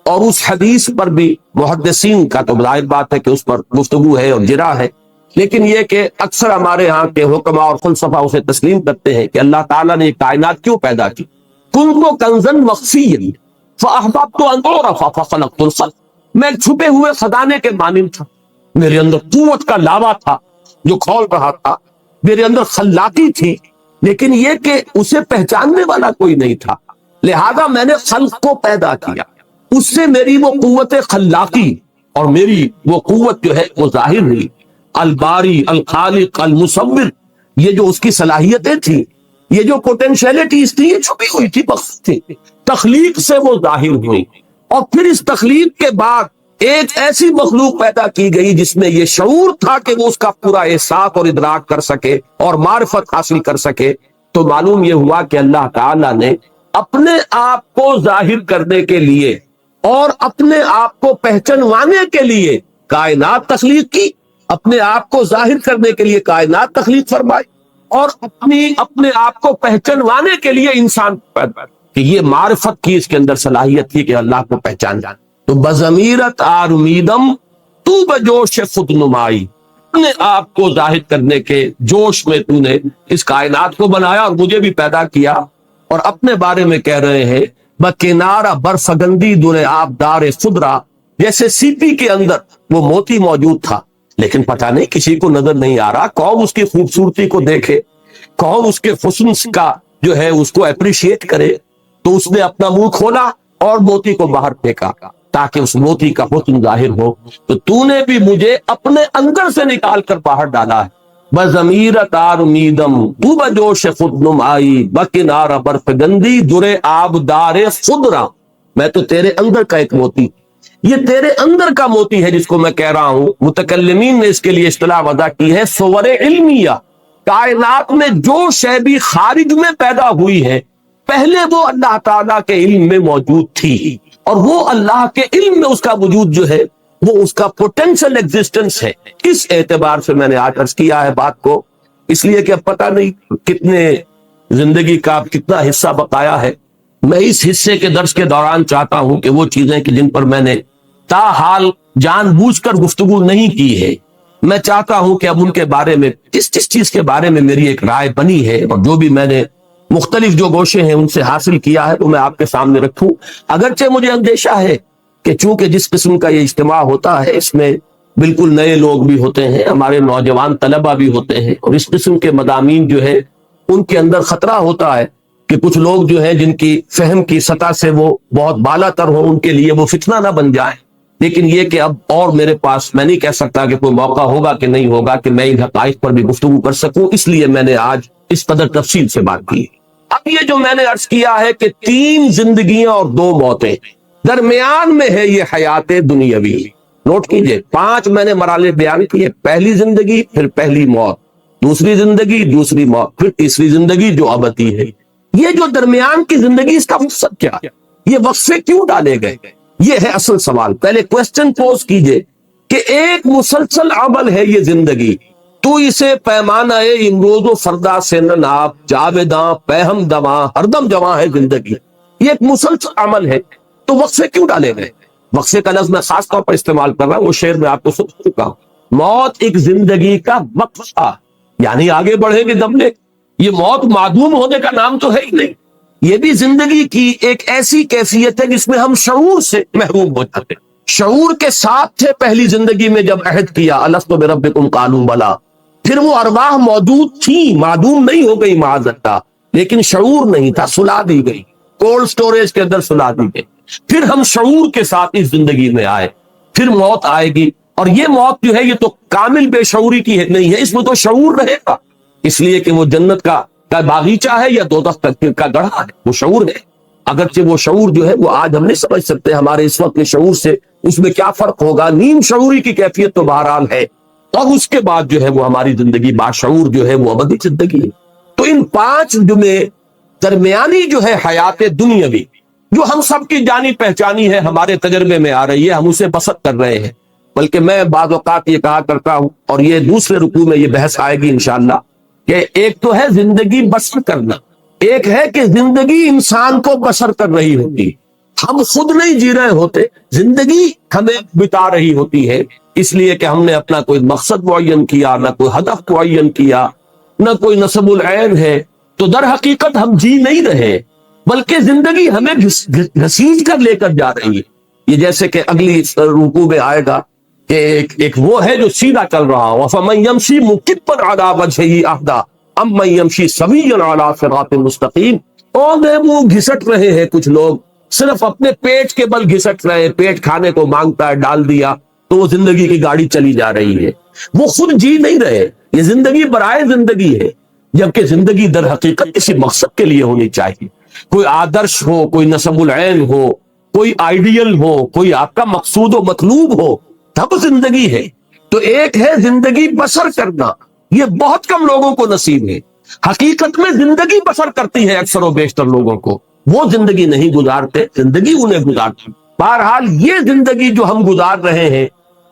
اور اس حدیث پر بھی محدثین کا تو ظاہر بات ہے کہ اس پر گفتگو ہے اور جرا ہے، لیکن یہ کہ اکثر ہمارے ہاں کے حکما اور فلسفہ اسے تسلیم کرتے ہیں کہ اللہ تعالیٰ نے یہ کائنات کیوں پیدا کی۔ کنت کنزا مخفیا فاحببت ان اعرف فخلقت الخلق، میں چھپے ہوئے خزانے کے مانند تھا، میرے اندر قوت کا لاوا تھا جو کھول رہا تھا، میرے اندر خلاقی تھی، لیکن یہ کہ اسے پہچاننے والا کوئی نہیں تھا، لہذا میں نے خلق کو پیدا کیا، اس سے میری وہ قوت خلاقی اور میری وہ قوت جو ہے وہ ظاہر ہوئی۔ الباری الخالق المصور، یہ جو اس کی صلاحیتیں تھیں، یہ جو پوٹینشیلٹیز تھی، یہ چھپی ہوئی تھی، مخفی تھی، تخلیق سے وہ ظاہر ہوئی۔ اور پھر اس تخلیق کے بعد ایک ایسی مخلوق پیدا کی گئی جس میں یہ شعور تھا کہ وہ اس کا پورا احساس اور ادراک کر سکے اور معرفت حاصل کر سکے۔ تو معلوم یہ ہوا کہ اللہ تعالیٰ نے اپنے آپ کو ظاہر کرنے کے لیے اور اپنے آپ کو پہچانوانے کے لیے کائنات تخلیق کی، اپنے آپ کو ظاہر کرنے کے لیے کائنات تخلیق فرمائی، اور اپنے آپ کو پہچانوانے کے لیے انسان پیدا کہ یہ معرفت کی اس کے اندر صلاحیت تھی کہ اللہ کو پہچان جان۔ تو بضمیرت آرمیدم تو بجوش خود نمائی، اپنے آپ کو ظاہر کرنے کے جوش میں تو نے اس کائنات کو بنایا اور مجھے بھی پیدا کیا۔ اور اپنے بارے میں کہہ رہے ہیں بکنارہ برفگندی در آبدار خدرا، جیسے سیپی کے اندر وہ موتی موجود تھا، لیکن پتہ نہیں کسی کو نظر نہیں آ رہا، کون اس کی خوبصورتی کو دیکھے، کون اس کے حسن کا جو ہے اس کو اپریشیٹ کرے۔ تو اس نے اپنا منہ کھولا اور موتی کو باہر پھینکا تاکہ اس موتی کا حسن ظاہر ہو۔ تو نے بھی مجھے اپنے اندر سے نکال کر باہر ڈالا ہے۔ بضمیرت آرمیدم تو بجوش خود نمائی بکنارہ برفگندی در آبدار خدرا، میں تو تیرے اندر کا ایک موتی، یہ تیرے اندر کا موتی ہے جس کو میں کہہ رہا ہوں۔ متکلمین نے اس کے لیے اصطلاح وضع کی ہے صور علمیہ، کائنات میں جو شے بھی خارج میں پیدا ہوئی ہے پہلے وہ اللہ تعالیٰ کے علم میں موجود تھی، اور وہ اللہ کے علم میں اس کا وجود جو ہے وہ اس کا پوٹینشل ایگزسٹنس ہے۔ اس اعتبار سے میں نے آج عرض کیا ہے بات کو، اس لیے کہ اب پتہ نہیں کتنے زندگی کا کتنا حصہ بقایا ہے۔ میں اس حصے کے درس کے دوران چاہتا ہوں کہ وہ چیزیں کہ جن پر میں نے تاحال جان بوجھ کر گفتگو نہیں کی ہے، میں چاہتا ہوں کہ اب ان کے بارے میں جس چیز کے بارے میں میری ایک رائے بنی ہے اور جو بھی میں نے مختلف جو گوشے ہیں ان سے حاصل کیا ہے، تو میں آپ کے سامنے رکھوں۔ اگرچہ مجھے اندیشہ ہے کہ چونکہ جس قسم کا یہ اجتماع ہوتا ہے اس میں بالکل نئے لوگ بھی ہوتے ہیں، ہمارے نوجوان طلبہ بھی ہوتے ہیں، اور اس قسم کے مضامین جو ہے ان کے اندر خطرہ ہوتا ہے کہ کچھ لوگ جو ہیں جن کی فہم کی سطح سے وہ بہت بالا تر ہو، ان کے لیے وہ فتنہ نہ بن جائے۔ لیکن یہ کہ اب اور میرے پاس میں نہیں کہہ سکتا کہ کوئی موقع ہوگا کہ نہیں ہوگا کہ میں ان حقائق پر بھی گفتگو کر سکوں، اس لیے میں نے آج اس قدر تفصیل سے بات کی۔ اب یہ جو میں نے عرض کیا ہے کہ 3 زندگیاں اور 2 موتیں، درمیان میں ہے یہ حیات دنیاوی، نوٹ کیجئے 5 میں نے مراحل بیان کیے، پہلی زندگی، پھر پہلی موت، دوسری زندگی، دوسری موت، پھر تیسری زندگی جو ابدی ہے۔ یہ جو درمیان کی زندگی اس کا مقصد کیا ہے؟ یہ وقفے کیوں ڈالے گئے؟ یہ ہے اصل سوال۔ پہلے کوسچن پوز کیجئے کہ ایک مسلسل عمل ہے یہ زندگی، تو اسے پیمانہ امروز و فردا سے ناب جاویداں پہم دواں ہر دم جواں ہے زندگی، یہ ایک مسلسل عمل ہے، تو وقفے کیوں ڈالے گئے؟ وقفے کا لفظ میں خاص طور پر استعمال کر رہا ہوں، وہ شعر میں آپ کو سن چکا ہوں۔ موت ایک زندگی کا وقفہ، یعنی آگے بڑھے گے دم لے، یہ موت معدوم ہونے کا نام تو ہے ہی نہیں، یہ بھی زندگی کی ایک ایسی کیفیت ہے جس میں ہم شعور سے محروم ہو جاتے ہیں۔ شعور کے ساتھ تھے پہلی زندگی میں جب عہد کیا الست بربکم قالوا بلی، پھر وہ ارواح موجود تھی، معدوم نہیں ہو گئی معاذ اللہ، لیکن شعور نہیں تھا، سلا دی گئی، کولڈ سٹوریج کے اندر سلا دی گئی۔ پھر ہم شعور کے ساتھ اس زندگی میں آئے، پھر موت آئے گی، اور یہ موت جو ہے یہ تو کامل بے شعوری کی نہیں ہے، اس میں تو شعور رہے گا، اس لیے کہ وہ جنت کا باغیچہ ہے یا دوزخ کا گڑھا ہے، وہ شعور ہے۔ اگرچہ وہ شعور جو ہے وہ آج ہم نہیں سمجھ سکتے ہمارے اس وقت کے شعور سے، اس میں کیا فرق ہوگا، نیم شعوری کی کیفیت تو بہرحال ہے، اور اس کے بعد جو ہے وہ ہماری زندگی باشعور جو ہے وہ ابدی زندگی ہے۔ تو ان 5 میں درمیانی جو ہے حیات دنیاوی، جو ہم سب کی جانی پہچانی ہے، ہمارے تجربے میں آ رہی ہے، ہم اسے بسر کر رہے ہیں، بلکہ میں بعض اوقات یہ کہا کرتا ہوں، اور یہ دوسرے رکوع میں یہ بحث آئے گی انشاءاللہ، کہ ایک تو ہے زندگی بسر کرنا، ایک ہے کہ زندگی انسان کو بسر کر رہی ہوتی، ہم خود نہیں جی رہے ہوتے، زندگی ہمیں بتا رہی ہوتی ہے، اس لیے کہ ہم نے اپنا کوئی مقصد معین کیا، نہ کوئی ہدف معین کیا، نہ کوئی نصب العین ہے، تو در حقیقت ہم جی نہیں رہے، بلکہ زندگی ہمیں گھسیٹ کر لے کر جا رہی ہے۔ یہ جیسے کہ اگلی رکوع میں آئے گا کہ ایک وہ ہے جو سیدھا چل رہا ہو، فَمَن يَمْشِي مُكِبًّا عَلَىٰ وَجْهِهِ أَهْدَىٰ أَمَّن يَمْشِي سَوِيًّا عَلَىٰ صِرَاطٍ مُسْتَقِيمٍ۔ اور وہ گھسٹ رہے ہیں کچھ لوگ، صرف اپنے پیٹ کے بل گھسٹ رہے، پیٹ کھانے کو مانگتا ہے، ڈال دیا تو وہ زندگی کی گاڑی چلی جا رہی ہے، وہ خود جی نہیں رہے، یہ زندگی برائے زندگی ہے، جبکہ زندگی در حقیقت کسی مقصد کے لیے ہونی چاہیے، کوئی آدرش ہو، کوئی نصب العین ہو، کوئی آئیڈیل ہو، کوئی آپ کا مقصود و مطلوب ہو، تب زندگی ہے۔ تو ایک ہے زندگی بسر کرنا، یہ بہت کم لوگوں کو نصیب ہے، حقیقت میں زندگی بسر کرتی ہے اکثر و بیشتر لوگوں کو، وہ زندگی نہیں گزارتے، زندگی انہیں گزارتی۔ بہرحال یہ زندگی جو ہم گزار رہے ہیں،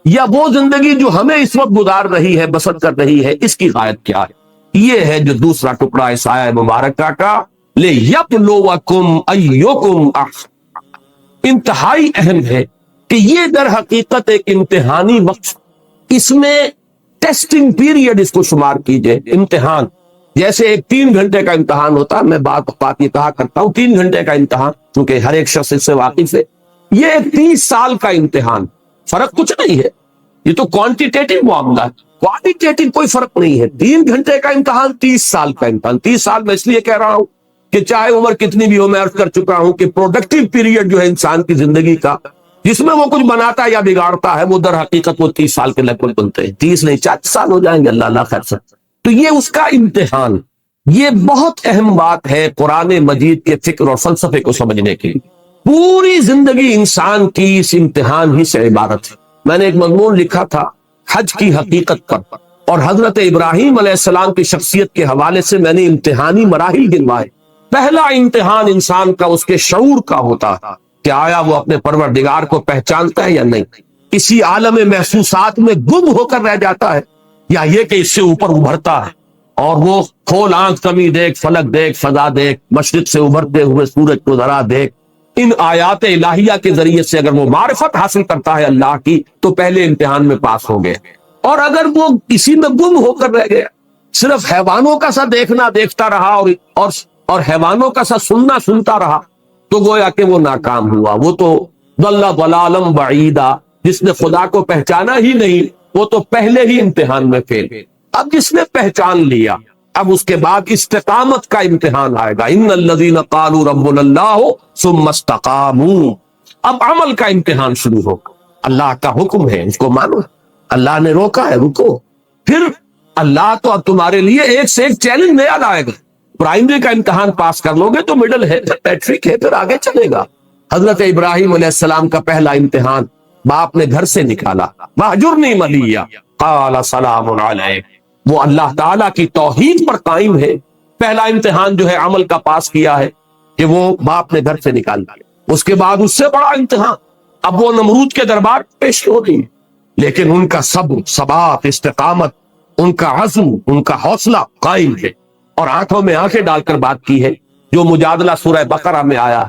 یا وہ زندگی جو ہمیں اس وقت گزار رہی ہے، بسر کر رہی ہے، اس کی غایت کیا ہے؟ یہ ہے جو دوسرا ٹکڑا اس آیہ مبارکہ کا، لِيَبْلُوَكُمْ أَيُّكُمْ أَحْسَنُ، انتہائی اہم ہے کہ یہ در حقیقت ایک امتحانی وقت، اس میں ٹیسٹنگ پیریڈ اس کو شمار کیجئے، امتحان، جیسے ایک 3 گھنٹے کا امتحان ہوتا ہے، میں بات یہ کہا کرتا ہوں 3 گھنٹے کا امتحان، کیونکہ ہر ایک شخص اس سے واقف ہے، یہ ایک 30 سال کا امتحان، فرق کچھ نہیں ہے، یہ تو کوانٹیٹیٹو معاملہ ہے، کوالٹیٹیو کوئی فرق نہیں ہے، 3 گھنٹے کا امتحان، 30 سال کا امتحان۔ 30 سال میں اس لیے کہہ رہا ہوں کہ چاہے عمر کتنی بھی ہو، میں عرض کر چکا ہوں کہ پروڈکٹیو پیریڈ جو ہے انسان کی زندگی کا، جس میں وہ کچھ بناتا ہے یا بگاڑتا ہے، وہ در حقیقت وہ 30 سال کے لگ بھگ بنتے ہیں، 30 نہیں 40 سال ہو جائیں گے، اللہ خیر سے۔ تو یہ اس کا امتحان، یہ بہت اہم بات ہے قرآن مجید کے فکر اور فلسفے کو سمجھنے کے لیے۔ پوری زندگی انسان کی اس امتحان ہی سے عبارت ہے۔ میں نے ایک مضمون لکھا تھا حج کی حقیقت پر، اور حضرت ابراہیم علیہ السلام کی شخصیت کے حوالے سے میں نے امتحانی مراحل گنوائے۔ پہلا امتحان انسان کا اس کے شعور کا ہوتا ہے کہ آیا وہ اپنے پروردگار کو پہچانتا ہے یا نہیں، اسی عالم محسوسات میں گم ہو کر رہ جاتا ہے، یا یہ کہ اس سے اوپر ابھرتا ہے، اور وہ کھول آنکھ کمی دیکھ، فلک دیکھ، فضا دیکھ، مشرق سے ابھرتے ہوئے سورج کو ذرا دیکھ، ان آیات الہیہ کے ذریعے سے اگر وہ معرفت حاصل کرتا ہے اللہ کی، تو پہلے امتحان میں پاس ہو گئے۔ اور اگر وہ اسی میں گم ہو کر رہ گیا، صرف حیوانوں کا سا دیکھنا دیکھتا رہا اور حیوانوں کا سا سننا سنتا رہا، تو گویا کہ وہ ناکام ہوا، وہ تو ضل ضلالا بعیدا، جس نے خدا کو پہچانا ہی نہیں، وہ تو پہلے ہی امتحان میں فیل۔ اب جس نے پہچان لیا، اب اس کے بعد استقامت کا امتحان آئے گا، ان الذین قالوا ربنا اللہ ثم استقاموا، اب عمل کا امتحان شروع ہوگا۔ اللہ کا حکم ہے، اس کو مانو، اللہ نے روکا ہے، رکو، پھر اللہ تو اب تمہارے لیے ایک سے ایک چیلنج نیا لائے گا۔ پرائمری کا امتحان پاس کر لو گے تو مڈل ہے، پھر میٹرک ہے، پھر آگے چلے گا۔ حضرت ابراہیم علیہ السلام کا پہلا امتحان، باپ نے گھر سے نکالا، وَاہْجُرْنِی مَلِیًّا قَالَ سَلَامٌ عَلَیْکَ، وہ اللہ تعالیٰ کی توحید پر قائم ہے۔ پہلا امتحان جو ہے عمل کا پاس کیا ہے کہ وہ باپ نے گھر سے نکال دیا۔ اس کے بعد اس سے بڑا امتحان، اب وہ نمرود کے دربار پیش ہو رہی ہے، لیکن ان کا صبر، ثبات، استقامت، ان کا عزم، ان کا حوصلہ قائم ہے، اور آنکھوں میں آنکھیں ڈال کر بات کی ہے، جو مجادلہ سورہ بقرہ میں آیا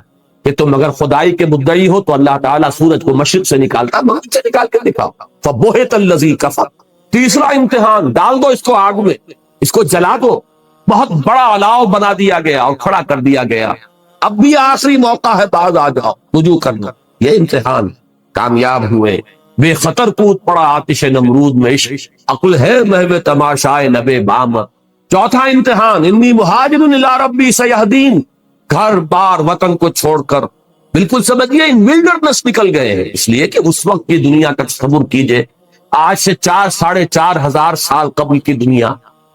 کہ تم اگر خدائی کے مدعی ہو تو اللہ تعالیٰ سورج کو مشرق سے نکالتا، مغرب سے نکال کے دکھاؤ، فَبُہِتَ الَّذِی کَفَرَ۔ تیسرا امتحان، ڈال دو اس کو آگ میں، اس کو جلا دو، بہت بڑا الاؤ بنا دیا گیا اور کھڑا کر دیا گیا، اب بھی آخری موقع ہے، باز آ جاؤ، رجوع کرنا۔ یہ امتحان، کامیاب ہوئے، بے خطر کود پڑا آتش نمرود میں، عشق عقل ہے محو تماشائے لبے بام۔ چوتھا امتحان، انی مہاجر الی ربی سیہدین، گھر بار وطن کو چھوڑ کر بالکل سمجھیے ان ولڈرنس نکل گئے ہیں، اس لیے کہ اس وقت کی دنیا کا تصور کیجئے، آج سے 4,500 سال قبل کی دنیا،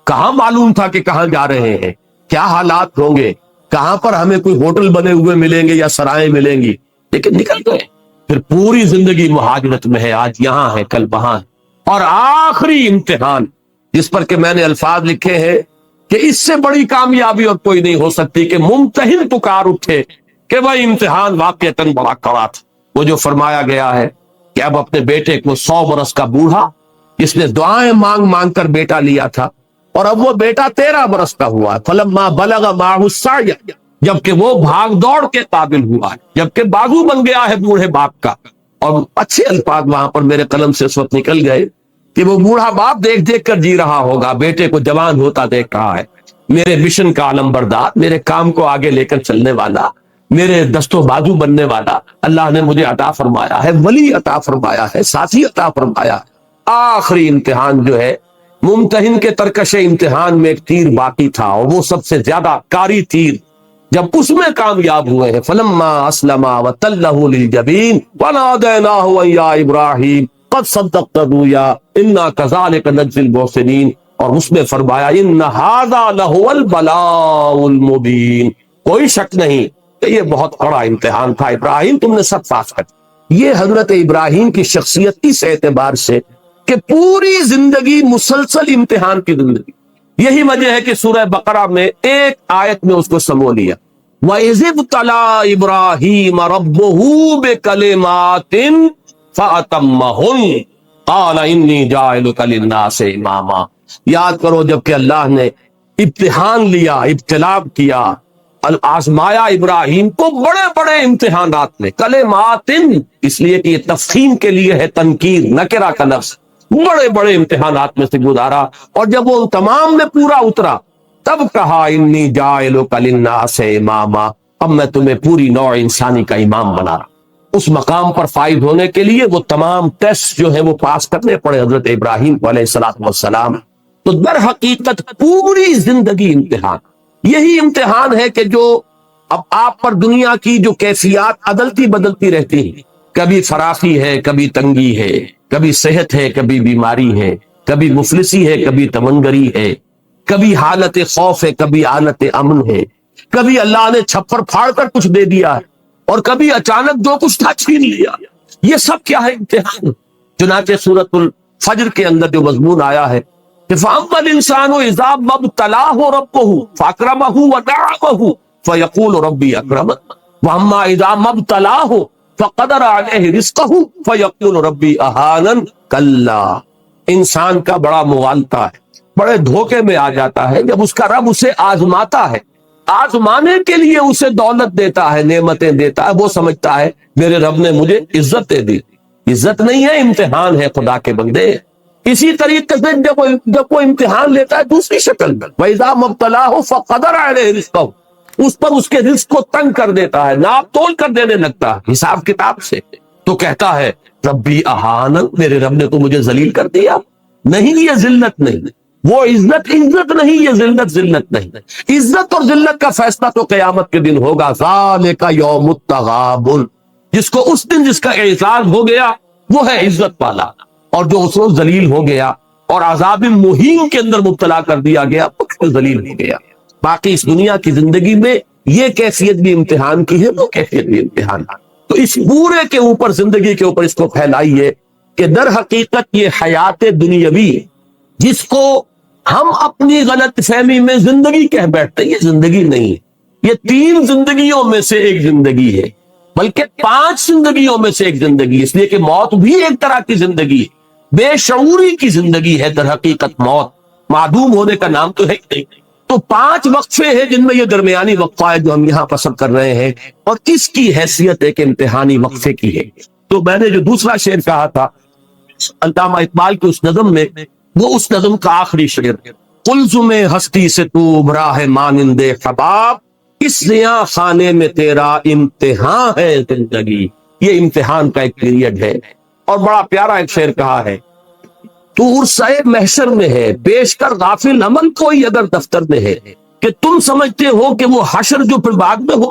کہاں معلوم تھا کہ کہاں جا رہے ہیں، کیا حالات ہوں گے، کہاں پر ہمیں کوئی ہوٹل بنے ہوئے ملیں گے یا سرائیں ملیں گی، لیکن نکل گئے۔ پھر پوری زندگی مہاجرت میں ہے، آج یہاں ہے، کل وہاں ہے۔ اور آخری امتحان جس پر کہ میں نے الفاظ لکھے ہیں کہ اس سے بڑی کامیابی اور کوئی نہیں ہو سکتی کہ ممتحن پکار اٹھے کہ وہ امتحان واقعتاً بڑا کڑا تھا، وہ جو فرمایا گیا ہے کہ اب اپنے بیٹے کو 100 برس کا بوڑھا جس نے دعائیں مانگ مانگ کر بیٹا لیا تھا، اور اب وہ بیٹا 13 برس کا ہوا ہے، فلما بلغ معہ السعی، جبکہ وہ بھاگ دوڑ کے قابل ہوا ہے، جبکہ بازو بن گیا ہے بوڑھے باپ کا۔ اور اچھے الفاظ وہاں پر میرے قلم سے اس وقت نکل گئے کہ وہ بوڑھا باپ دیکھ دیکھ کر جی رہا ہوگا، بیٹے کو جوان ہوتا دیکھ رہا ہے، میرے مشن کا علم بردار، میرے کام کو آگے لے کر چلنے والا، میرے دست و بازو بننے والا اللہ نے مجھے عطا فرمایا ہے، ولی عطا فرمایا ہے، ساتھی عطا فرمایا ہے۔ آخری امتحان جو ہے، ممتحن کے ترکش امتحان میں ایک تیر باقی تھا، اور وہ سب سے زیادہ کاری تیر، جب اس میں کامیاب ہوئے ہیں، فلما اسلما وتلہ للجبین ونادیناہ ان یا ابراہیم قد صدقت الرؤیا انا کذلک نجزی المحسنین، اور اس میں فرمایا ان ھذا لہو البلاء المبین، کوئی شک نہیں کہ یہ بہت بڑا امتحان تھا ابراہیم، تم نے سب پاس کر۔ یہ حضرت ابراہیم کی شخصیت اس اعتبار سے کہ پوری زندگی مسلسل امتحان کی زندگی، یہی وجہ ہے کہ سورہ بقرہ میں ایک آیت میں اس کو سمو لیا، وَإِذِ ابْتَلَىٰ إِبْرَاهِيمَ رَبُّهُ بِكَلِمَاتٍ فَأَتَمَّهُنَّ قَالَ إِنِّي جَاعِلُكَ لِلنَّاسِ إِمَامًا۔ یاد کرو جب کہ اللہ نے امتحان لیا، ابتلا کیا، آزمایا ابراہیم کو بڑے بڑے امتحانات میں، کلمات اس لیے کہ یہ تفخیم کے لیے ہے، تنکیر نکرہ کا لفظ، بڑے بڑے امتحانات میں سے گزارا، اور جب وہ تمام میں پورا اترا تب کہا انی جاعلک للناس اماما، اب میں تمہیں پوری نوع انسانی کا امام بنا رہا۔ اس مقام پر فائز ہونے کے لیے وہ تمام ٹیسٹ جو ہے وہ پاس کرنے پڑے حضرت ابراہیم کو علیہ السلام۔ تو در حقیقت پوری زندگی امتحان، یہی امتحان ہے کہ جو اب آپ پر دنیا کی جو کیفیات عدلتی بدلتی رہتی ہیں، کبھی فراخی ہے، کبھی تنگی ہے، کبھی صحت ہے، کبھی بیماری ہے، کبھی مفلسی ہے، کبھی تمنگری ہے، کبھی حالت خوف ہے، کبھی حالت امن ہے، کبھی اللہ نے چھپر پھاڑ کر کچھ دے دیا ہے، اور کبھی اچانک جو کچھ تھا چھین لیا۔ یہ سب کیا ہے؟ امتحان۔ چنانچہ سورۃ الفجر کے اندر جو مضمون آیا ہے کہ فَأَمَّا الْإِنسَانُ إِذَا مَا ابْتَلَاهُ رَبُّهُ فَأَكْرَمَهُ وَنَعَمَهُ فَيَقُولُ رَبِّي أَكْرَمَنِ وَأَمَّا إِذَا مَا ابْتَلَاهُ فَقَدَرَ عَلَيْهِ رِزْقَهُ فَيَقُولُ رَبِّي أَهَانَنِ كَلَّا۔ انسان کا بڑا مغالطہ ہے، بڑے دھوکے میں آ جاتا ہے جب اس کا رب اسے آزماتا ہے، آزمانے کے لیے اسے دولت دیتا ہے، نعمتیں دیتا ہے، وہ سمجھتا ہے میرے رب نے مجھے عزت دے دی۔ عزت نہیں ہے، امتحان ہے خدا کے بندے۔ اسی طریقے سے جب وہ امتحان لیتا ہے دوسری شکل میں، وَإِذَا مَا ابْتَلَاهُ فَقَدَرَ عَلَيْهِ رِزْقَهُ، اس پر اس کے رزق کو تنگ کر دیتا ہے، ناپ تول کر دینے لگتا ہے حساب کتاب سے، تو کہتا ہے ربی اہانن، میرے رب نے تو مجھے ذلیل کر دیا۔ نہیں، یہ ذلت نہیں، وہ عزت نہیں، یہ ذلت نہیں۔ عزت اور ذلت کا فیصلہ تو قیامت کے دن ہوگا، ذالک یوم التغابن، جس کو اس دن جس کا اعزاز ہو گیا وہ ہے عزت والا، اور جو اس روز ذلیل ہو گیا اور عذاب مہین کے اندر مبتلا کر دیا گیا وہ ذلیل ہو گیا۔ باقی اس دنیا کی زندگی میں یہ کیفیت بھی امتحان کی ہے، وہ کیفیت بھی امتحان۔ تو اس پورے کے اوپر، زندگی کے اوپر اس کو پھیلائیے کہ در حقیقت یہ حیات دنیاوی جس کو ہم اپنی غلط فہمی میں زندگی کہہ بیٹھتے ہیں، یہ زندگی نہیں ہے، یہ 3 زندگیوں میں سے ایک زندگی ہے، بلکہ 5 زندگیوں میں سے ایک زندگی، اس لیے کہ موت بھی ایک طرح کی زندگی ہے، بے شعوری کی زندگی ہے در حقیقت موت، معدوم ہونے کا نام تو ہے ہی نہیں۔ تو 5 وقفے ہیں جن میں یہ درمیانی وقفہ ہے جو ہم یہاں پسند کر رہے ہیں، اور اس کی حیثیت ایک امتحانی وقفے کی ہے۔ تو میں نے جو دوسرا شعر کہا تھا علامہ اقبال کی اس نظم میں، وہ اس نظم کا آخری شعر، قلزم ہستی سے تو ابھرا ہے مانند حباب، اس زیاں خانے میں تیرا امتحان ہے زندگی۔ یہ امتحان کا ایک پیریڈ ہے۔ اور بڑا پیارا ایک شعر کہا ہے، تو عرصہ محشر میں ہے پیش کر غافل عمل کوئی اگر دفتر میں ہے، کہ تم سمجھتے ہو کہ وہ حشر جو پھر بعد میں ہو،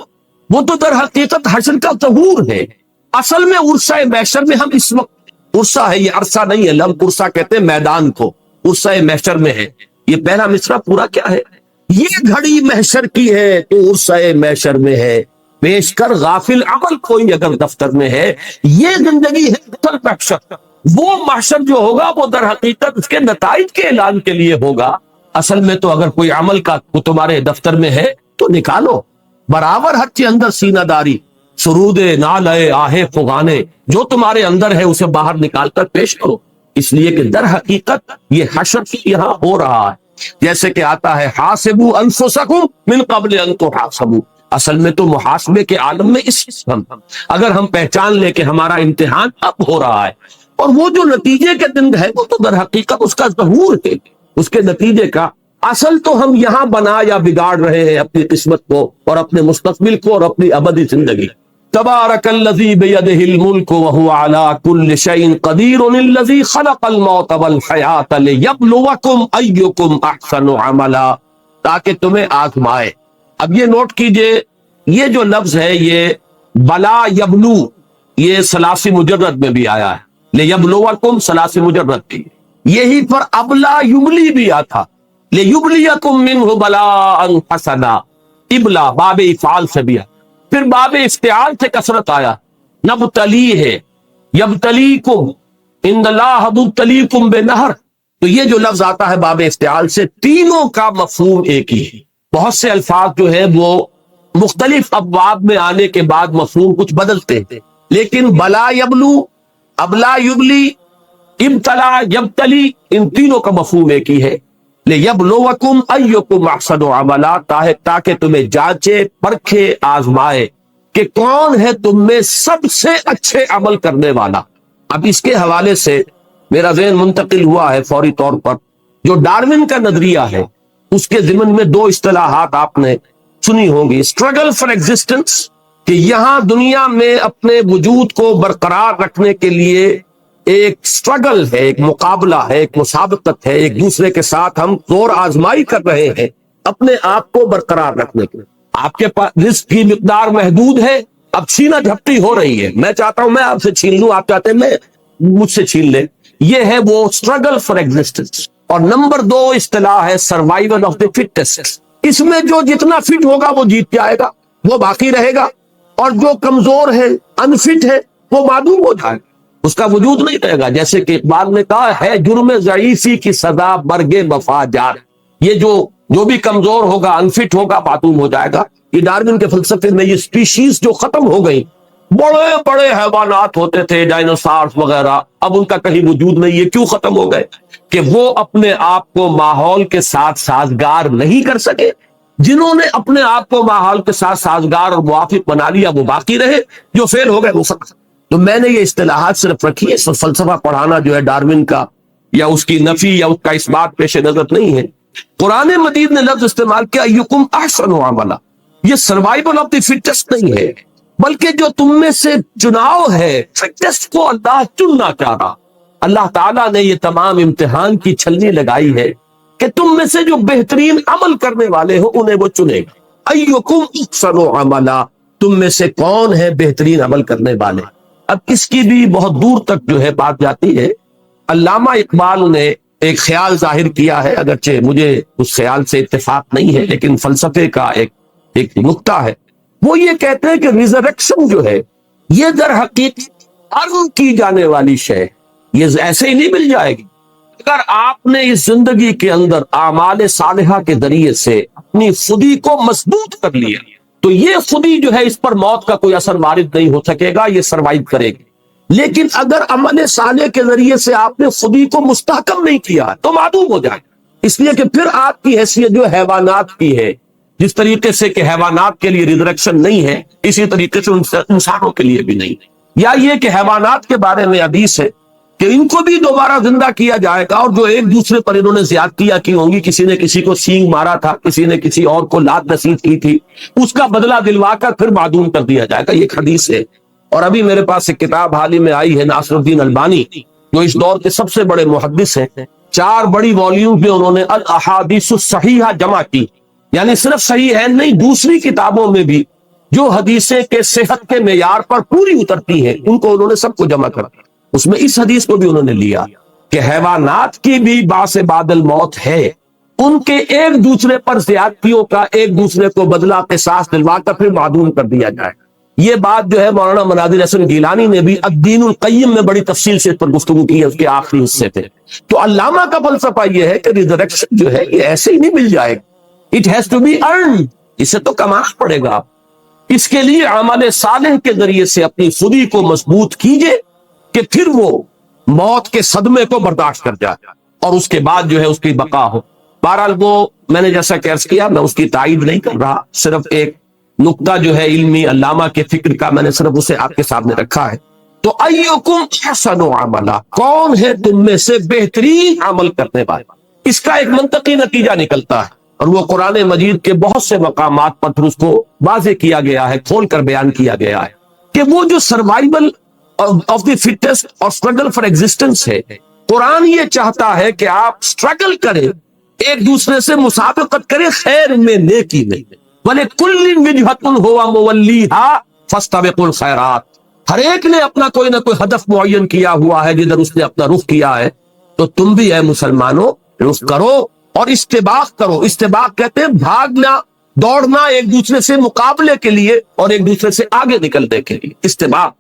وہ تو در حقیقت حشر کا ظہور ہے۔ اصل میں عرصہ محشر میں ہم اس وقت، عرصہ ہے یہ عرصہ نہیں ہے، لفظ عرصہ کہتے ہیں میدان کو، عرصہ محشر میں ہے۔ یہ پہلا مصرع پورا کیا ہے؟ یہ گھڑی محشر کی ہے تو عرصہ محشر میں ہے، پیش کر غافل عمل کوئی اگر دفتر میں ہے۔ یہ زندگی ہے اصل محشر، وہ محشر جو ہوگا وہ در حقیقت اس کے نتائج کے اعلان کے لیے ہوگا۔ اصل میں تو اگر کوئی عمل کا تمہارے دفتر میں ہے تو نکالو، برابر ہر چیز اندر سینہ داری، سرود نالے آہے فغانے، جو تمہارے اندر ہے اسے باہر نکال کر پیش کرو، اس لیے کہ در حقیقت یہ حشر یہاں ہو رہا ہے۔ جیسے کہ آتا ہے حاسبوا انفسکم من قبل ان تحاسبوا، اصل میں تو محاسبے کے عالم میں اگر ہم پہچان لیں کہ ہمارا امتحان اب ہو رہا ہے، اور وہ جو نتیجے کے دن ہے وہ تو در حقیقت اس کا ظہور ہے، اس کے نتیجے کا اصل تو ہم یہاں بنا یا بگاڑ رہے ہیں اپنی قسمت کو اور اپنے مستقبل کو اور اپنی ابدی زندگی۔ تبارک الذی بیدہ الملک وہو علی کل شیء قدیر الذی خلق الموت والحیات لیبلوکم ایکم احسن عملا، تاکہ تمہیں آزمائے۔ اب یہ نوٹ کیجئے، یہ جو لفظ ہے یہ بلا یبلو، یہ ثلاثی مجرد میں بھی آیا ہے، لیبلوکم ثلاثی مجرد بھی، یہی پر ابلا یبلی بھی آتا، لیبلیکم منہ بلاء حسنا، ابلا باب افعال سے بھی آتا، پھر باب افتعال سے کثرت آیا، نبتلی ہے، یبتلیکم، ان اللہ مبتلیکم بنہر، تو یہ جو لفظ آتا ہے باب افتعال سے، تینوں کا مفہوم ایک ہی ہے۔ بہت سے الفاظ جو ہے وہ مختلف ابواب میں آنے کے بعد مفہوم کچھ بدلتے ہیں، لیکن بلا یبلو، ابلا یبلی، ابتلا یبتلی، ان تینوں کا مفہوم ایک ہی ہے۔ لیبلوکم ایکم احسن عملا، تاکہ تمہیں جانچے، پرکھے، آزمائے کہ کون ہے تم میں سب سے اچھے عمل کرنے والا۔ اب اس کے حوالے سے میرا ذہن منتقل ہوا ہے فوری طور پر، جو ڈارون کا نظریہ ہے اس کے ضمن میں دو اصطلاحات آپ نے سنی ہوں گی، اسٹرگل فار ایگزسٹنس، کہ یہاں دنیا میں اپنے وجود کو برقرار رکھنے کے لیے ایک اسٹرگل ہے، ایک مقابلہ ہے، ایک مسابقت ہے، ایک دوسرے کے ساتھ ہم زور آزمائی کر رہے ہیں اپنے آپ کو برقرار رکھنے کے لیے۔ آپ کے پاس رزق کی مقدار محدود ہے، اب چھینا جھپٹی ہو رہی ہے، میں چاہتا ہوں میں آپ سے چھین لوں، آپ چاہتے ہیں میں مجھ سے چھین لیں، یہ ہے وہ اسٹرگل فار ایگزسٹنس۔ اور نمبر دو اصطلاح ہے سروائیول آف دی فٹسٹ، اس میں جو جتنا فٹ ہوگا وہ جیت جائے گا، وہ باقی رہے گا، اور جو کمزور ہے، انفٹ ہے، وہ معدوم ہو جائے گا، اس کا وجود نہیں رہے گا۔ جیسے کہ اقبال نے کہا ہے، جرم ضعیفی کی سزا برگ وفا جار، یہ جو بھی کمزور ہوگا، انفٹ ہوگا، معدوم ہو جائے گا۔ یہ ڈارون کے فلسفے میں یہ سپیشیز جو ختم ہو گئی، بڑے بڑے حیوانات ہوتے تھے، ڈائنوسارز وغیرہ، اب ان کا کہیں وجود نہیں ہے۔ کیوں ختم ہو گئے؟ کہ وہ اپنے آپ کو ماحول کے ساتھ سازگار نہیں کر سکے۔ جنہوں نے اپنے آپ کو ماحول کے ساتھ سازگار اور موافق بنا لیا وہ باقی رہے، جو فیل ہو گئے وہ ختم۔ تو میں نے یہ اصطلاحات صرف رکھی ہے، فلسفہ پڑھانا جو ہے ڈارون کا یا اس کی نفی یا اس کا اس بات پیش نظر نہیں ہے۔ قرآن مجید نے لفظ استعمال کیا ایکم احسن عملا، یہ سروائیول آف دی فٹسٹ نہیں ہے، بلکہ جو تم میں سے چناؤ ہے، فٹسٹ کو اللہ چننا چاہ رہا۔ اللہ تعالیٰ نے یہ تمام امتحان کی چھلنی لگائی ہے کہ تم میں سے جو بہترین عمل کرنے والے ہو انہیں وہ چنے گا۔ ایکم احسن عملا، تم میں سے کون ہے بہترین عمل کرنے والے۔ اب اس کی بھی بہت دور تک جو ہے بات جاتی ہے۔ علامہ اقبال نے ایک خیال ظاہر کیا ہے، اگرچہ مجھے اس خیال سے اتفاق نہیں ہے، لیکن فلسفے کا ایک نقطہ ہے۔ وہ یہ کہتے ہیں کہ ریزریکشن جو ہے یہ در حقیقت عرض کی جانے والی شے، یہ ایسے ہی نہیں مل جائے گی۔ اگر آپ نے اس زندگی کے اندر اعمال صالحہ کے ذریعے سے اپنی خودی کو مضبوط کر لیا تو یہ خودی جو ہے اس پر موت کا کوئی اثر وارد نہیں ہو سکے گا، یہ سروائیو کرے گی۔ لیکن اگر عمل صالح کے ذریعے سے آپ نے خودی کو مستحکم نہیں کیا تو معدوم ہو جائے گا، اس لیے کہ پھر آپ کی حیثیت جو حیوانات کی ہے، جس طریقے سے کہ حیوانات کے لیے ریزریکشن نہیں ہے اسی طریقے سے انسانوں کے لیے بھی نہیں۔ یا یہ کہ حیوانات کے بارے میں حدیث ہے کہ ان کو بھی دوبارہ زندہ کیا جائے گا، اور جو ایک دوسرے پر انہوں نے زیادتیاں کی ہوں گی، کسی نے کسی کو سینگ مارا تھا، کسی نے کسی اور کو لات نصیب کی تھی، اس کا بدلہ دلوا کر پھر معدوم کر دیا جائے گا، یہ ایک حدیث ہے۔ اور ابھی میرے پاس ایک کتاب حال ہی میں آئی ہے، ناصر الدین البانی جو اس دور کے سب سے بڑے محدث ہیں، 4 بڑی والیوم میں انہوں نے الاحادیث الصحیحہ جمع کی، یعنی صرف صحیح ہے نہیں، دوسری کتابوں میں بھی جو حدیثیں کے صحت کے معیار پر پوری اترتی ہیں ان کو انہوں نے سب کو جمع کر دیا۔ اس میں اس حدیث کو بھی انہوں نے لیا کہ حیوانات کی بھی باعث بعد الموت ہے، ان کے ایک دوسرے پر زیادتیوں کا ایک دوسرے کو بدلہ قصاص دلوا کر پھر معدوم کر دیا جائے۔ یہ بات جو ہے مولانا مناظر حسن گیلانی نے بھی الدین القیم میں بڑی تفصیل سے اس پر گفتگو کی ہے، اس کے آخری حصے تھے۔ تو علامہ کا فلسفہ یہ ہے کہ ریزریکشن جو ہے یہ ایسے ہی نہیں مل جائے گا، it has to be earned, اسے تو کمانا پڑے گا۔ اس کے لیے عمل صالح کے ذریعے سے اپنی خودی کو مضبوط کیجئے کہ پھر وہ موت کے صدمے کو برداشت کر جائے اور اس کے بعد جو ہے اس کی بقا ہو۔ بہرحال وہ میں نے جیسا کہ عرض کیا، میں اس کی تائید نہیں کر رہا، صرف ایک نقطہ جو ہے علمی علامہ کے فکر کا میں نے صرف اسے آپ کے سامنے رکھا ہے۔ تو ایکم احسن عملا، کون ہے تم میں سے بہترین عمل کرنے والا؟ اس کا ایک منطقی نتیجہ نکلتا ہے، اور وہ قرآن مجید کے بہت سے مقامات پر پھر اس کو واضح کیا گیا ہے، کھول کر بیان کیا گیا ہے کہ وہ جو سروائیول آف دی فٹسٹ اور اسٹرگل فار ایگزسٹنس ہے، قرآن یہ چاہتا ہے کہ آپ اسٹرگل کریں، ایک دوسرے سے مسابقت کریں خیر میں، نیکی میں۔ وَلِكُلٍّ وِجْهَةٌ هُوَ مُوَلِّيهَا فَاسْتَبِقُوا الْخَيْرَاتِ، ہر ایک نے اپنا کوئی نہ کوئی ہدف معین کیا ہوا ہے جدھر اس نے اپنا رخ کیا ہے، تو تم بھی اے مسلمانوں رخ کرو اور استباق کرو۔ استباق کہتے ہیں بھاگنا، دوڑنا ایک دوسرے سے مقابلے کے لیے اور ایک دوسرے سے آگے نکلنے کے لیے، استباق۔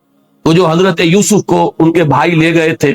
وہ جو حضرت یوسف کو ان کے بھائی لے گئے تھے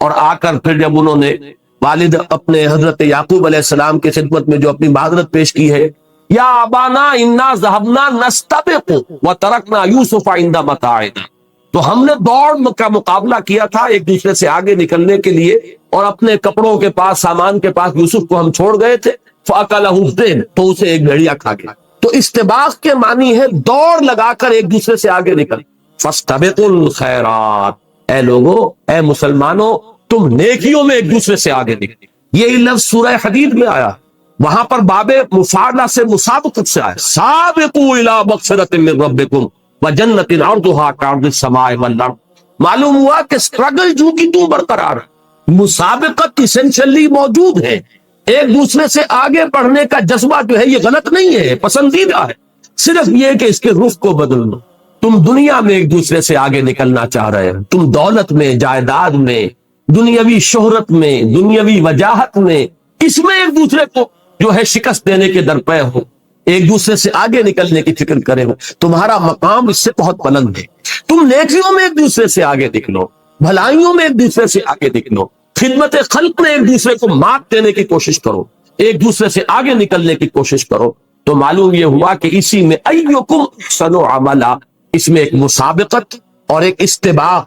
اور آ کر پھر جب انہوں نے والد اپنے حضرت یعقوب علیہ السلام کی خدمت میں جو اپنی معذرت پیش کی ہے، یا ابانا انا ذهبنا نستبق وترکنا یوسف عند متاعنا، تو ہم نے دوڑ کا مقابلہ کیا تھا ایک دوسرے سے آگے نکلنے کے لیے، اور اپنے کپڑوں کے پاس، سامان کے پاس یوسف کو ہم چھوڑ گئے تھے، فَأَكَلَهُ الذِّئْبُ، تو اسے ایک بھیڑیا کھا گیا۔ تو استباق کے معنی ہے دوڑ لگا کر ایک دوسرے سے آگے نکل۔ فَاسْتَبِقُوا الْخَيْرَاتِ، اے لوگو، اے مسلمانوں، تم نیکیوں میں ایک دوسرے سے آگے نکل۔ یہ لفظ سورہ حدید میں آیا، وہاں پر باب مفاعلہ سے مسابقت سے آیا، سابقوا الی مغفرۃ من ربکم وجنت عرضھا کعرض السماء والارض۔ معلوم ہوا کہ اسٹرگل جو کی تو برقرار ہے، مسابقت اسینشلی موجود ہے، ایک دوسرے سے آگے بڑھنے کا جذبہ جو ہے یہ غلط نہیں ہے، پسندیدہ ہے، صرف یہ کہ اس کے رخ کو بدل لو۔ تم دنیا میں ایک دوسرے سے آگے نکلنا چاہ رہے ہو، تم دولت میں، جائیداد میں، دنیاوی شہرت میں، دنیاوی وجاہت میں، اس میں ایک دوسرے کو جو ہے شکست دینے کے درپے ہو، ایک دوسرے سے آگے نکلنے کی فکر کرے ہو، تمہارا مقام اس سے بہت بلند ہے۔ تم نیکیوں میں ایک دوسرے سے آگے نکلو، بھلائیوں میں ایک دوسرے سے آگے نکلو، خدمت خلق میں ایک دوسرے کو مات دینے کی کوشش کرو، ایک دوسرے سے آگے نکلنے کی کوشش کرو۔ تو معلوم یہ ہوا کہ اسی میں ایکم احسن عملا، اس میں ایک مسابقت اور ایک استباق،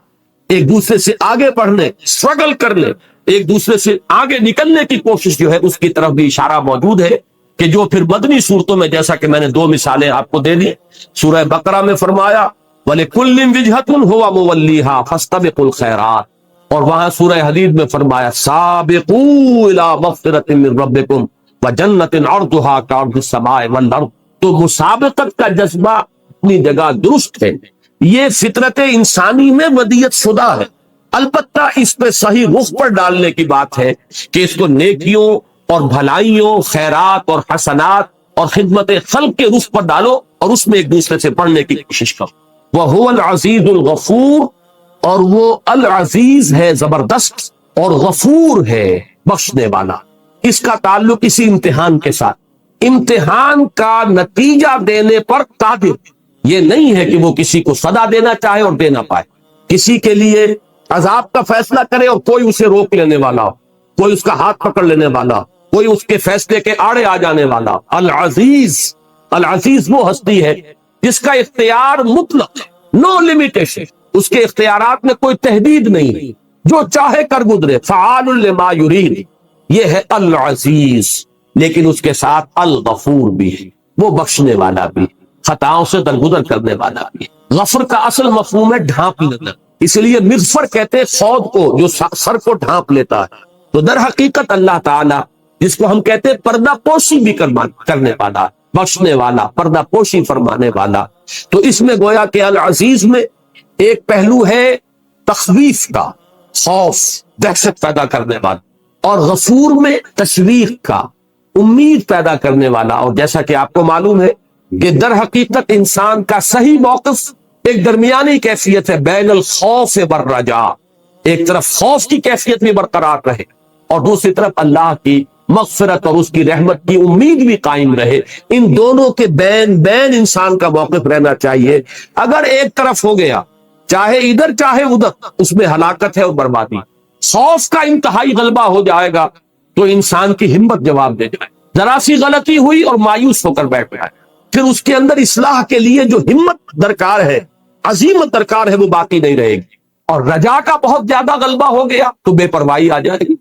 ایک دوسرے سے آگے بڑھنے، اسٹرگل کرنے، ایک دوسرے سے آگے نکلنے کی کوشش جو ہے اس کی طرف بھی اشارہ موجود ہے، کہ جو پھر مدنی صورتوں میں جیسا کہ میں نے دو مثالیں آپ کو دے دی، سورہ بقرہ میں فرمایا وَلِكُلٍّ وِجْهَةٌ هُوَ مُوَلِّيهَا فَاسْتَبِقُوا الْخَيْرَاتِ، اور وہاں سورہ حدید میں فرمایا سابقوا الی مغفرۃ من ربکم وجنت عرضھا کعرض السماء والارض۔ تو مسابقت کا جذبہ اپنی جگہ درست ہے، یہ فطرت انسانی میں ودیت شدہ ہے، البتہ اس پہ صحیح رخ پر ڈالنے کی بات ہے کہ اس کو نیکیوں اور بھلائیوں، خیرات اور حسنات اور خدمت خلق کے رخ پر ڈالو اور اس میں ایک دوسرے سے پڑھنے کی کوشش کرو۔ وَهُوَ الْعَزِيزُ الْغَفُورُ، اور وہ العزیز ہے، زبردست، اور غفور ہے، بخشنے والا۔ اس کا تعلق اسی امتحان کے ساتھ، امتحان کا نتیجہ دینے پر قادر، یہ نہیں ہے کہ وہ کسی کو سزا دینا چاہے اور دے نہ پائے، کسی کے لیے عذاب کا فیصلہ کرے اور کوئی اسے روک لینے والا ہو، کوئی اس کا ہاتھ پکڑ لینے والا، کوئی اس کے فیصلے کے آڑے آ جانے والا۔ العزیز، العزیز وہ ہستی ہے جس کا اختیار مطلق ہے، نو لمیٹیشن، اس کے اختیارات میں کوئی تحدید نہیں، جو چاہے کر گزرے، فعال لما یرید، یہ ہے العزیز۔ لیکن اس کے ساتھ الغفور بھی ہے، وہ بخشنے والا بھی، خطاؤں سے درگزر کرنے والا بھی۔ غفر کا اصل مفہوم ہے ڈھانپ لینا، اس لیے مغفر کہتے ہیں خود کو جو سر کو ڈھانپ لیتا ہے۔ تو در حقیقت اللہ تعالی جس کو ہم کہتے ہیں پردہ پوشی بھی کرنے والا، بخشنے والا، پردہ پوشی فرمانے والا، تو اس میں گویا کہ العزیز میں ایک پہلو ہے تخویف کا، خوف، دہشت پیدا کرنے والا، اور غفور میں تشویق کا، امید پیدا کرنے والا۔ اور جیسا کہ آپ کو معلوم ہے کہ در حقیقت انسان کا صحیح موقف ایک درمیانی کیفیت ہے، بین الخوف والرجاء، ایک طرف خوف کی کیفیت بھی برقرار رہے اور دوسری طرف اللہ کی مغفرت اور اس کی رحمت کی امید بھی قائم رہے، ان دونوں کے بین انسان کا موقف رہنا چاہیے۔ اگر ایک طرف ہو گیا، چاہے ادھر چاہے ادھر، اس میں ہلاکت ہے اور بربادی۔ خوف کا انتہائی غلبہ ہو جائے گا تو انسان کی ہمت جواب دے جائے، ذرا سی غلطی ہوئی اور مایوس ہو کر بیٹھ جائے، پھر اس کے اندر اصلاح کے لیے جو ہمت درکار ہے، عزیمت درکار ہے، وہ باقی نہیں رہے گی۔ اور رجا کا بہت زیادہ غلبہ ہو گیا تو بے پرواہی آ جائے گی،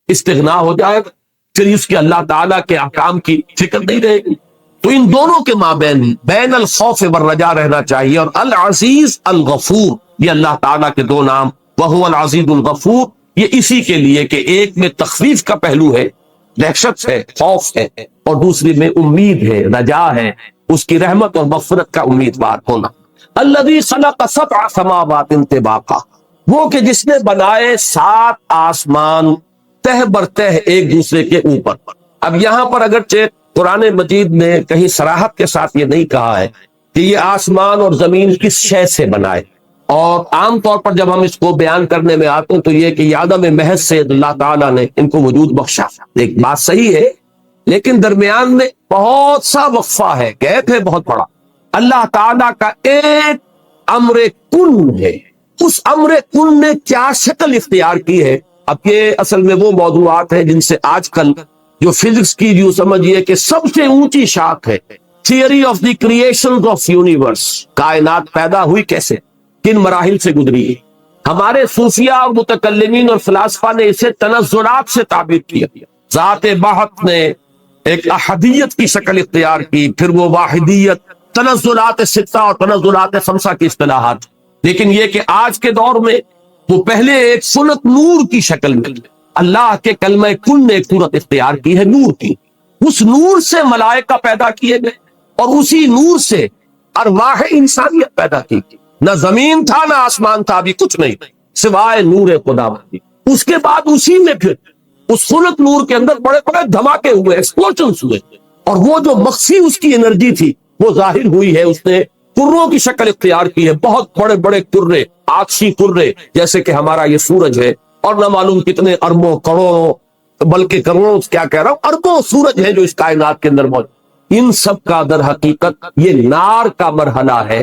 استغنا ہو جائے گا، پھر اس کے اللہ تعالیٰ کے احکام کی فکر نہیں رہے گی۔ تو ان دونوں کے مابین بین الخوف والرجا رہنا چاہیے۔ اور العزیز الغفور، یہ اللہ تعالیٰ کے دو نام، وہو العزیز الغفور، یہ اسی کے لیے کہ ایک میں تخفیف کا پہلو ہے، دہشت ہے، خوف ہے، اور دوسری میں امید ہے، رجا ہے، اس کی رحمت اور مغفرت کا امیدوار ہونا۔ الذی خلق سبع سماوات طباقا، وہ کہ جس نے بنائے 7 آسمان تہ بر تہ ایک دوسرے کے اوپر۔ اب یہاں پر اگرچہ قرآن مجید میں کہیں صراحت کے ساتھ یہ نہیں کہا ہے کہ یہ آسمان اور زمین کس شے سے بنائے، اور عام طور پر جب ہم اس کو بیان کرنے میں آتے ہیں تو یہ کہ عدم محض سے اللہ تعالیٰ نے ان کو وجود بخشا، ایک بات صحیح ہے، لیکن درمیان میں بہت سا وقفہ ہے، گیپ ہے بہت بڑا۔ اللہ تعالیٰ کا ایک امر کن ہے، اس امر کن نے کیا شکل اختیار کی ہے۔ اب یہ اصل میں وہ موضوعات ہیں جن سے آج کل جو فزکس کی جو سمجھیے کہ سب سے اونچی شاخ ہے، theory of the creation of universe, کائنات پیدا ہوئی کیسے، کن مراحل سے گزری ہے، ہمارے صوفیہ اور متکلمین اور فلاسفہ نے اسے تنزلات سے تعبیر کیا۔ ذات بحث نے ایک احدیت کی شکل اختیار کی، پھر وہ واحدیت، تنزلات ستہ اور تنزلات خمسہ کی اصطلاحات۔ لیکن یہ کہ آج کے دور میں وہ پہلے ایک سنت نور کی شکل میں اللہ کے کلمہ کن نے ایک صورت اختیار کی ہے نور کی، اس نور سے ملائکہ پیدا کیے گئے، اور اسی نور سے ارواح انسانیت پیدا کی۔ نہ زمین تھا نہ آسمان تھا، ابھی کچھ نہیں سوائے نور خداوندی۔ اس کے بعد اسی میں پھر اس سنت نور کے اندر بڑے بڑے دھماکے ہوئے، ایکسپلوژنز ہوئے، اور وہ جو مخفی اس کی انرجی تھی وہ ظاہر ہوئی ہے، اس نے کروں کی شکل اختیار کی ہے، بہت بڑے بڑے کرے، آکشی کرے، جیسے کہ ہمارا یہ سورج ہے، اور نہ معلوم کتنے اربوں کروڑوں، بلکہ کروڑوں کیا کہہ رہا ہوں، اربوں سورج ہیں جو اس کائنات کے اندر موجود۔ ان سب کا در حقیقت یہ نار کا مرحلہ ہے